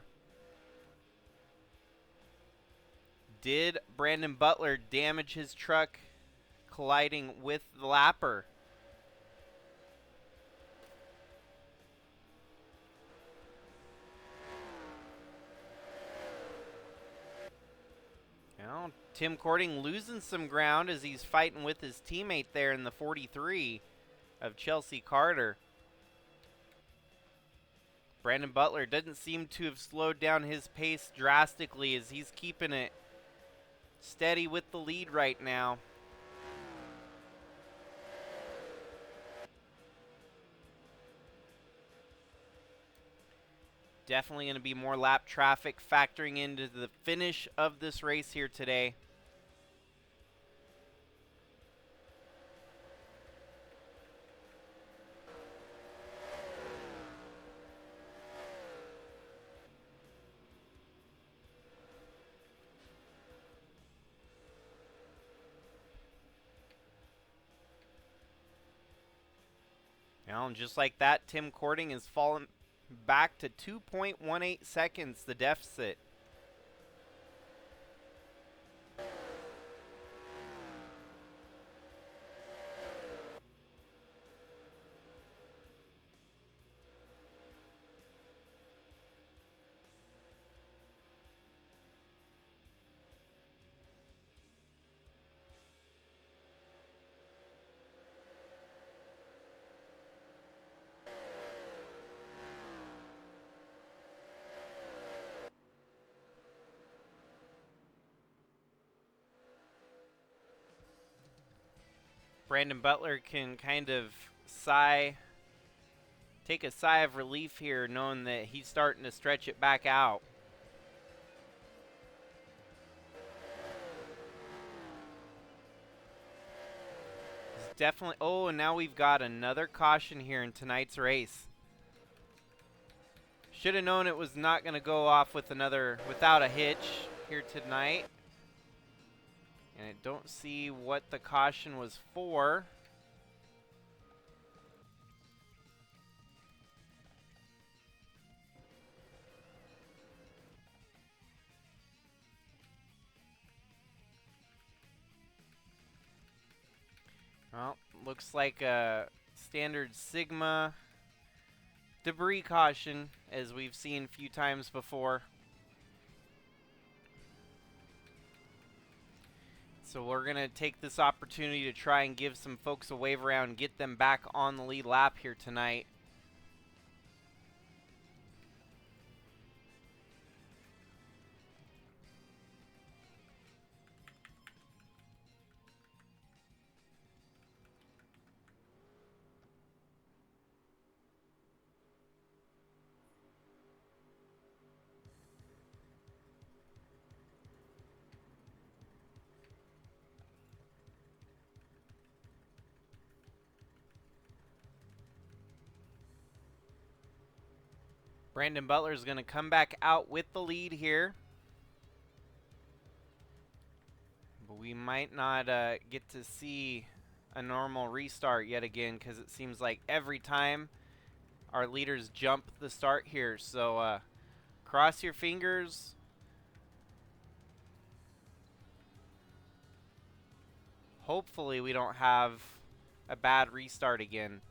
Did Brandon Butler damage his truck colliding with the lapper? Well, Tim Cording losing some ground as he's fighting with his teammate there in the 43 of Chelsea Carter. Brandon Butler doesn't seem to have slowed down his pace drastically as he's keeping it steady with the lead right now. Definitely going to be more lap traffic factoring into the finish of this race here today. Now, and just like that, Tim Cording has fallen back to 2.18 seconds, the deficit. Brandon Butler can kind of take a sigh of relief here, knowing that he's starting to stretch it back out. It's definitely, oh, and now we've got another caution here in tonight's race. Should have known it was not going to go off without a hitch here tonight. And I don't see what the caution was for. Well, looks like a standard Sigma debris caution, as we've seen a few times before. So we're going to take this opportunity to try and give some folks a wave around and get them back on the lead lap here tonight. Brandon Butler is going to come back out with the lead here. But we might not get to see a normal restart yet again, because it seems like every time our leaders jump the start here. So cross your fingers. Hopefully we don't have a bad restart again.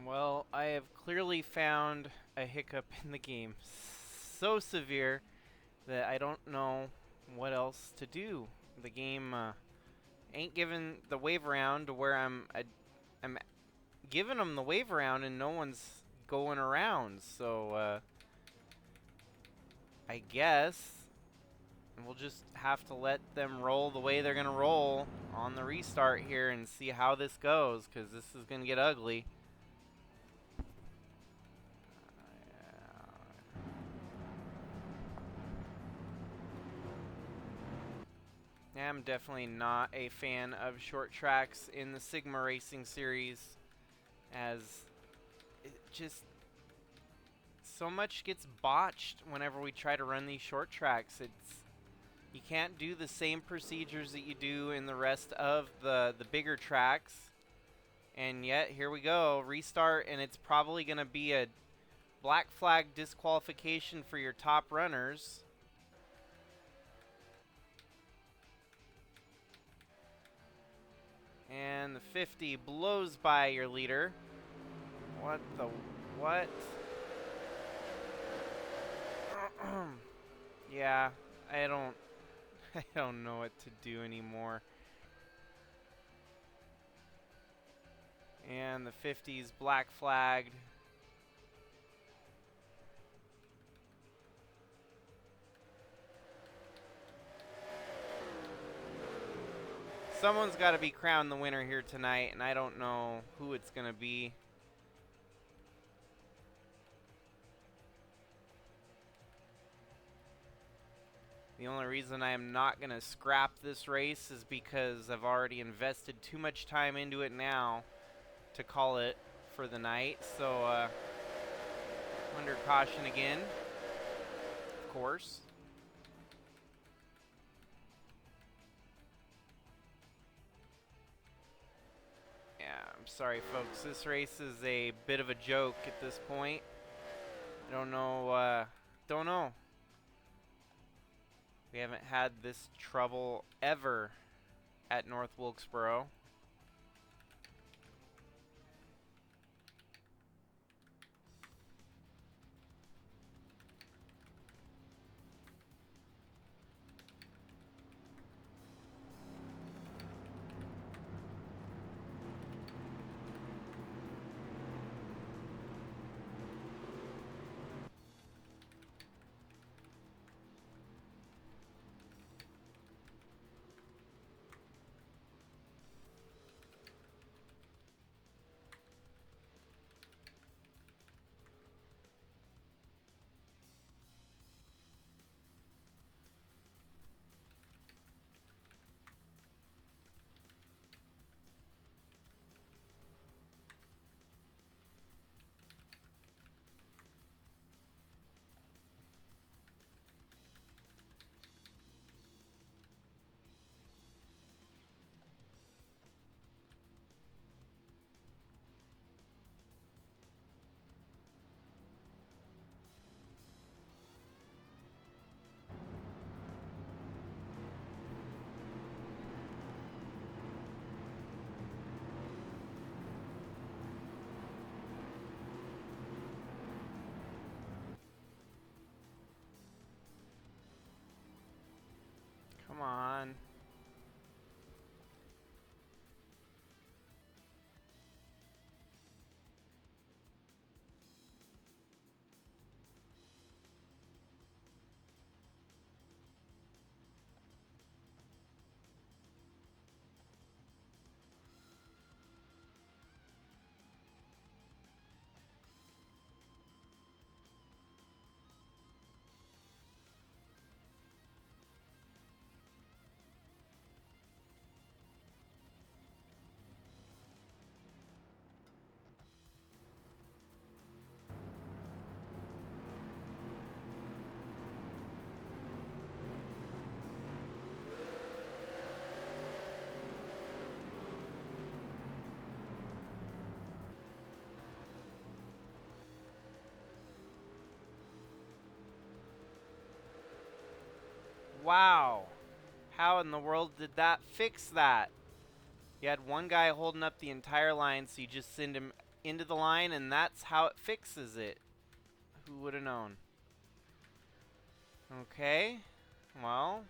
Well, I have clearly found a hiccup in the game. So severe that I don't know what else to do. The game ain't giving the wave around to where I'm giving them the wave around and no one's going around. So I guess we'll just have to let them roll the way they're gonna roll on the restart here and see how this goes, because this is gonna get ugly. I'm definitely not a fan of short tracks in the Sigma Racing series, as it just so much gets botched whenever we try to run these short tracks. You can't do the same procedures that you do in the rest of the bigger tracks, and yet here we go, restart, and it's probably going to be a black flag disqualification for your top runners. And the 50 blows by your leader. What? Yeah, I don't know what to do anymore. And the 50's black flagged. Someone's got to be crowned the winner here tonight, and I don't know who it's going to be. The only reason I am not going to scrap this race is because I've already invested too much time into it now to call it for the night. So, under caution again, of course. I'm sorry, folks. This race is a bit of a joke at this point. I don't know. Don't know. We haven't had this trouble ever at North Wilkesboro. Come on. Wow. How in the world did that fix that? You had one guy holding up the entire line, so you just send him into the line, and that's how it fixes it. Who would have known? Okay, well,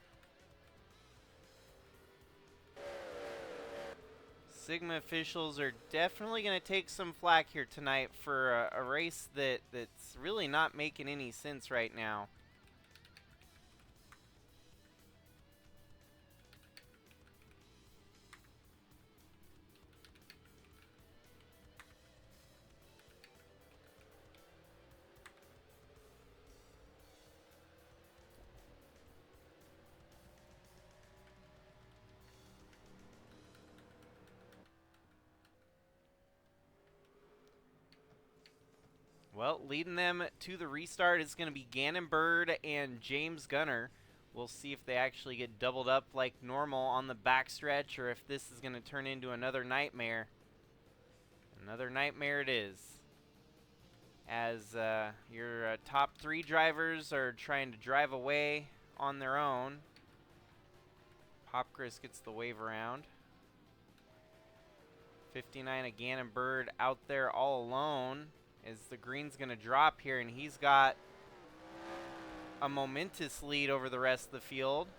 Sigma officials are definitely going to take some flack here tonight for a race that's really not making any sense right now. Well, leading them to the restart is going to be Gannon Bird and James Gunner. We'll see if they actually get doubled up like normal on the backstretch, or if this is going to turn into another nightmare. Another nightmare it is. As your top 3 drivers are trying to drive away on their own. Pop Chris gets the wave around. 59 of Gannon Bird out there all alone. As the green's going to drop here, and he's got a momentous lead over the rest of the field.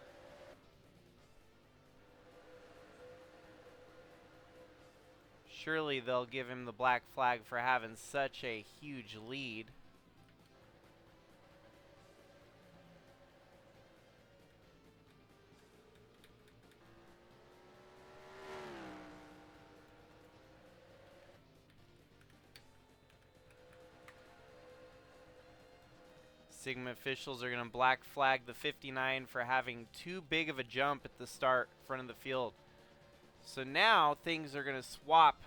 Surely they'll give him the black flag for having such a huge lead. Sigma officials are going to black flag the 59 for having too big of a jump at the start front of the field. So now things are going to swap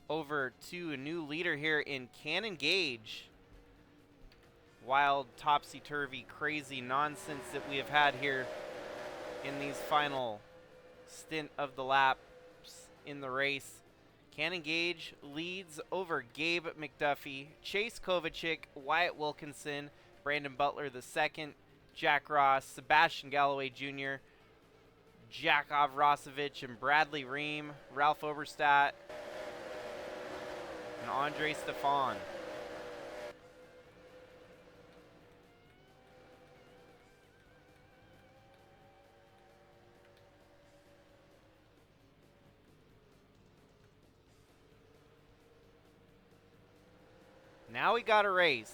over to a new leader here in Cannon Gage. Wild, topsy-turvy, crazy nonsense that we have had here in these final stint of the laps in the race. Cannon Gage leads over Gabe McDuffie, Chase Kovacic, Wyatt Wilkinson, Brandon Butler II, Jack Ross, Sebastian Galloway Jr., Jakov Rosovich, and Bradley Ream, Ralph Oberstadt, and Andre Stefan. Now we got a race.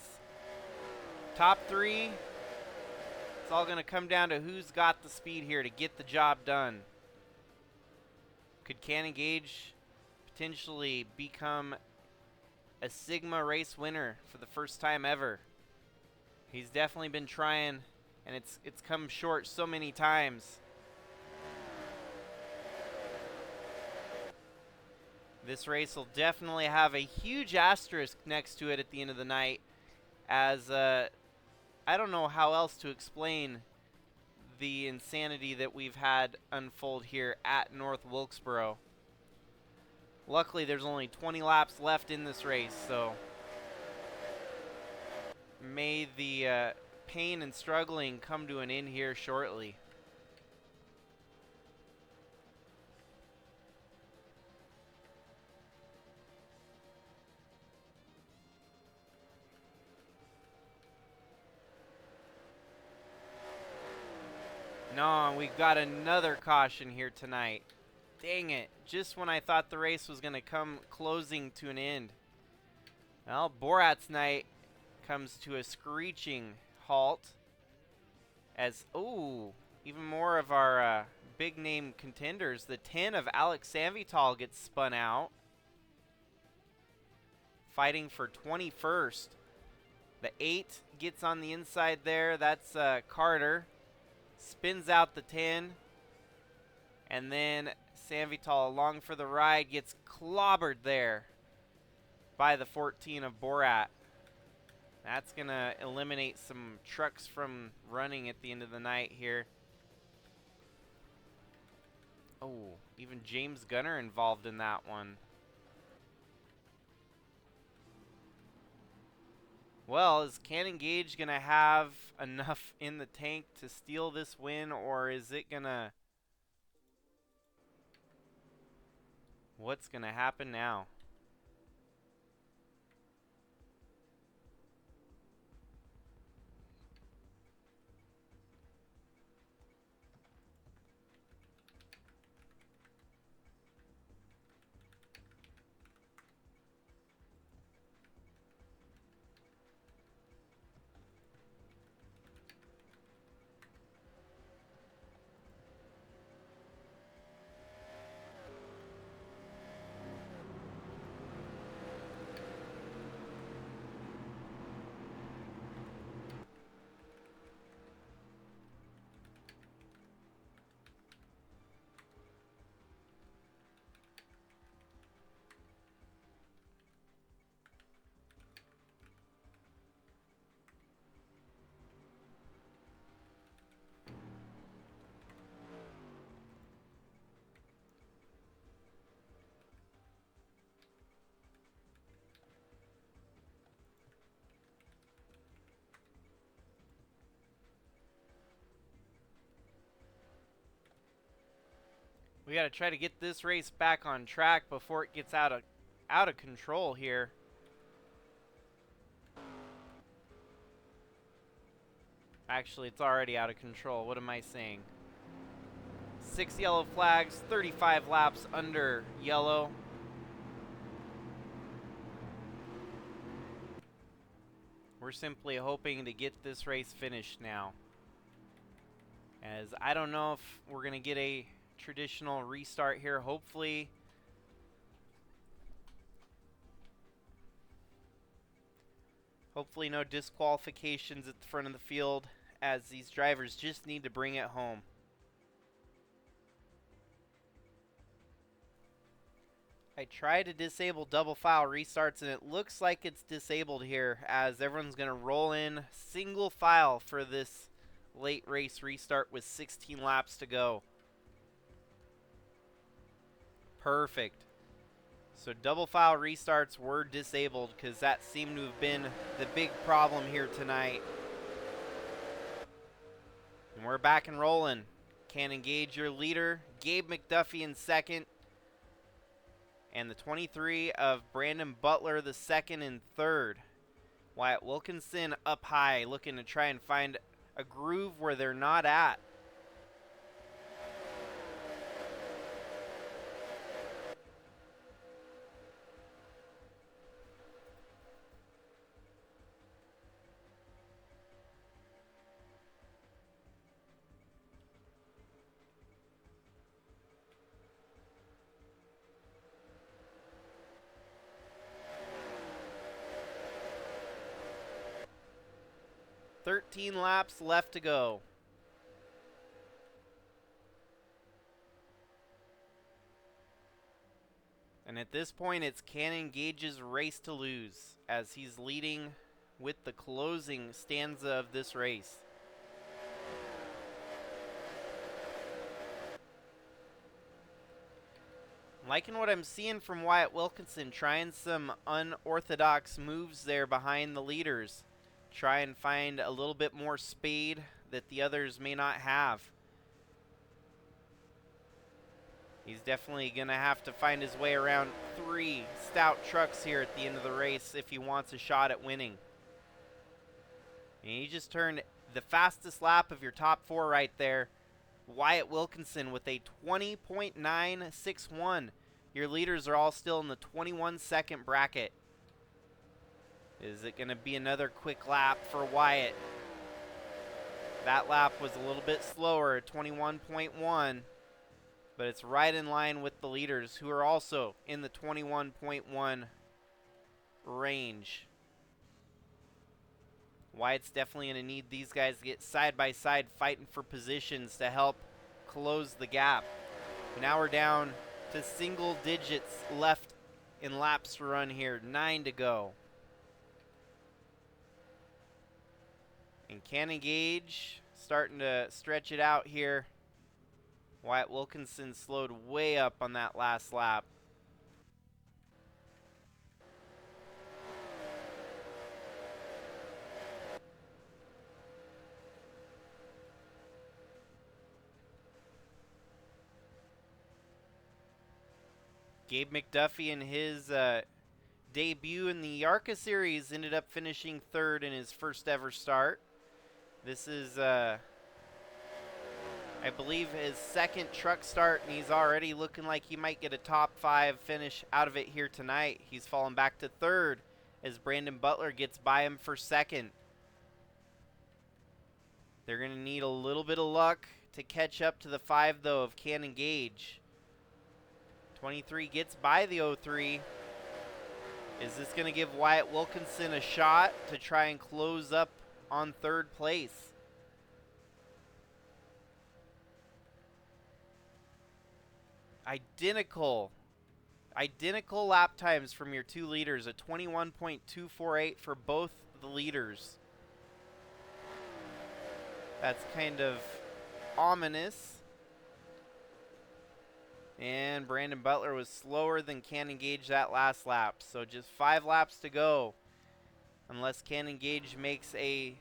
Top 3. It's all going to come down to who's got the speed here to get the job done. Could Cannon Gage potentially become a Sigma race winner for the first time ever? He's definitely been trying, and it's come short so many times. This race will definitely have a huge asterisk next to it at the end of the night, as I don't know how else to explain the insanity that we've had unfold here at North Wilkesboro. Luckily, there's only 20 laps left in this race, so may the pain and struggling come to an end here shortly. No, we've got another caution here tonight. Dang it. Just when I thought the race was going to come closing to an end. Well, Borat's night comes to a screeching halt. As, ooh, even more of our big name contenders. The 10 of Alex Sanvitale gets spun out. Fighting for 21st. The 8 gets on the inside there. That's Carter. Spins out the 10, and then Sanvitale along for the ride gets clobbered there by the 14 of Borat. That's going to eliminate some trucks from running at the end of the night here. Oh, even James Gunner involved in that one. Well, is Cannon Gage going to have enough in the tank to steal this win, or is it going to... What's going to happen now? We got to try to get this race back on track before it gets out of control here. Actually, it's already out of control. What am I saying? 6 yellow flags, 35 laps under yellow. We're simply hoping to get this race finished now, as I don't know if we're going to get a traditional restart here. Hopefully no disqualifications at the front of the field, as these drivers just need to bring it home. I tried to disable double file restarts, and it looks like it's disabled here, as everyone's going to roll in single file for this late race restart with 16 laps to go. Perfect. So double file restarts were disabled, because that seemed to have been the big problem here tonight. And we're back and rolling. Can't engage your leader, Gabe McDuffie in second. And the 23 of Brandon Butler, the second and third. Wyatt Wilkinson up high, looking to try and find a groove where they're not at. "13 laps left to go." And at this point, it's Cannon Gage's race to lose, as he's leading with the closing stanza of this race. Liking what I'm seeing from Wyatt Wilkinson, trying some unorthodox moves there behind the leaders. Try and find a little bit more speed that the others may not have. He's definitely going to have to find his way around 3 stout trucks here at the end of the race if he wants a shot at winning. And he just turned the fastest lap of your top 4 right there. Wyatt Wilkinson with a 20.961. Your leaders are all still in the 21-second bracket. Is it going to be another quick lap for Wyatt? That lap was a little bit slower, 21.1, but it's right in line with the leaders, who are also in the 21.1 range. Wyatt's definitely going to need these guys to get side by side fighting for positions to help close the gap. Now we're down to single digits left in laps to run here, 9 to go. And Cannon Gage starting to stretch it out here. Wyatt Wilkinson slowed way up on that last lap. Gabe McDuffie in his debut in the ARCA series ended up finishing 3rd in his first ever start. This is, I believe, his 2nd truck start, and he's already looking like he might get a top 5 finish out of it here tonight. He's fallen back to 3rd as Brandon Butler gets by him for 2nd. They're going to need a little bit of luck to catch up to the 5, though, of Cannon Gage. 23 gets by the 03. Is this going to give Wyatt Wilkinson a shot to try and close up on 3rd place? Identical lap times from your 2 leaders, a 21.248 for both the leaders. That's kind of ominous. And Brandon Butler was slower than Cannon Gage that last lap, so just 5 laps to go. Unless Cannon Gage makes a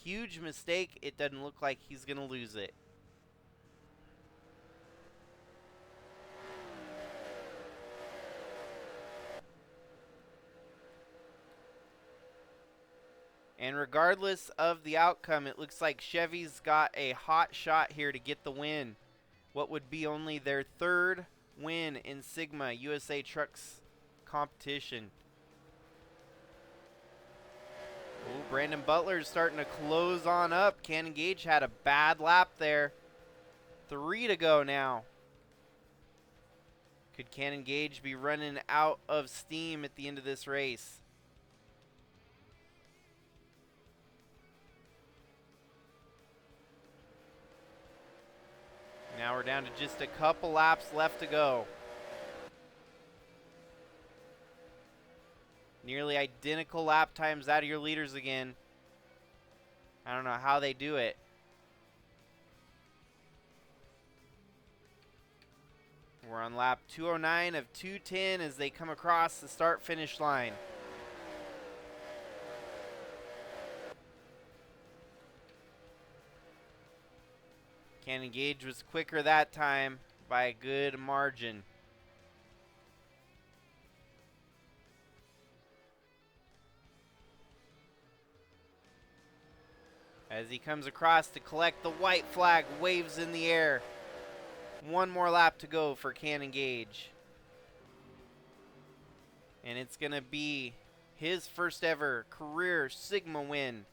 huge mistake, it doesn't look like he's going to lose it. And regardless of the outcome, it looks like Chevy's got a hot shot here to get the win. What would be only their third win in Sigma USA Trucks competition. Ooh, Brandon Butler's starting to close on up. Cannon Gage had a bad lap there. 3 to go now. Could Cannon Gage be running out of steam at the end of this race? Now we're down to just a couple laps left to go. Nearly identical lap times out of your leaders again. I don't know how they do it. We're on lap 209 of 210 as they come across the start-finish line. Cannon Gage was quicker that time by a good margin. As he comes across to collect the white flag, waves in the air. One more lap to go for Cannon Gage. And it's going to be his first ever career Sigma win.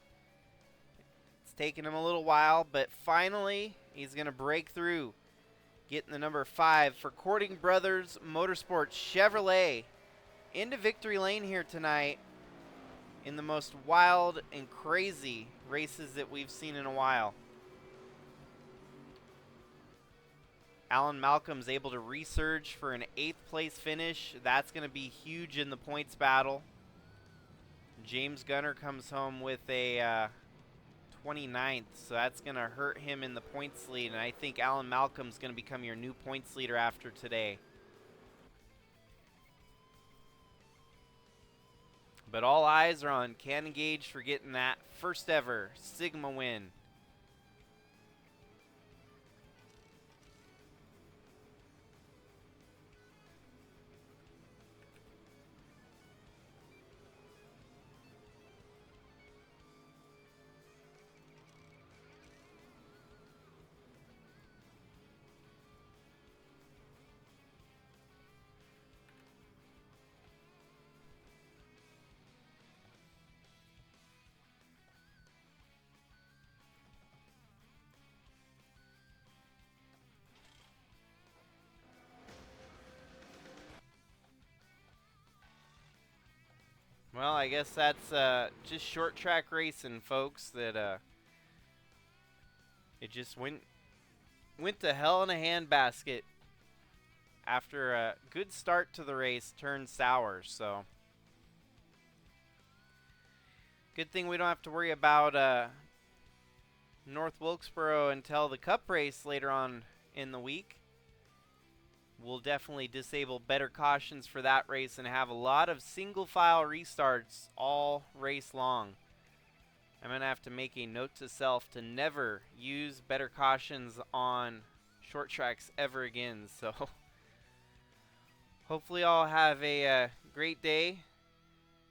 It's taken him a little while, but finally he's going to break through, getting the number 5 for Cording Brothers Motorsports Chevrolet into victory lane here tonight in the most wild and crazy races that we've seen in a while. Alan Malcolm's able to resurge for an 8th place finish. That's going to be huge in the points battle. James Gunner comes home with a 29th, so that's going to hurt him in the points lead, and I think Alan Malcolm's going to become your new points leader after today. But all eyes are on Cannon Gage for getting that first ever Sigma win. Well, I guess that's just short track racing, folks. That it just went to hell in a handbasket after a good start to the race turned sour. So good thing we don't have to worry about North Wilkesboro until the Cup race later on in the week. We'll definitely disable better cautions for that race and have a lot of single file restarts all race long. I'm going to have to make a note to self to never use better cautions on short tracks ever again. So hopefully I'll have a great day.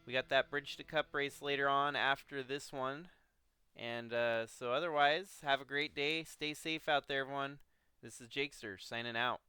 We got that Bridge to Cup race later on after this one. And so otherwise, have a great day. Stay safe out there, everyone. This is Jakester signing out.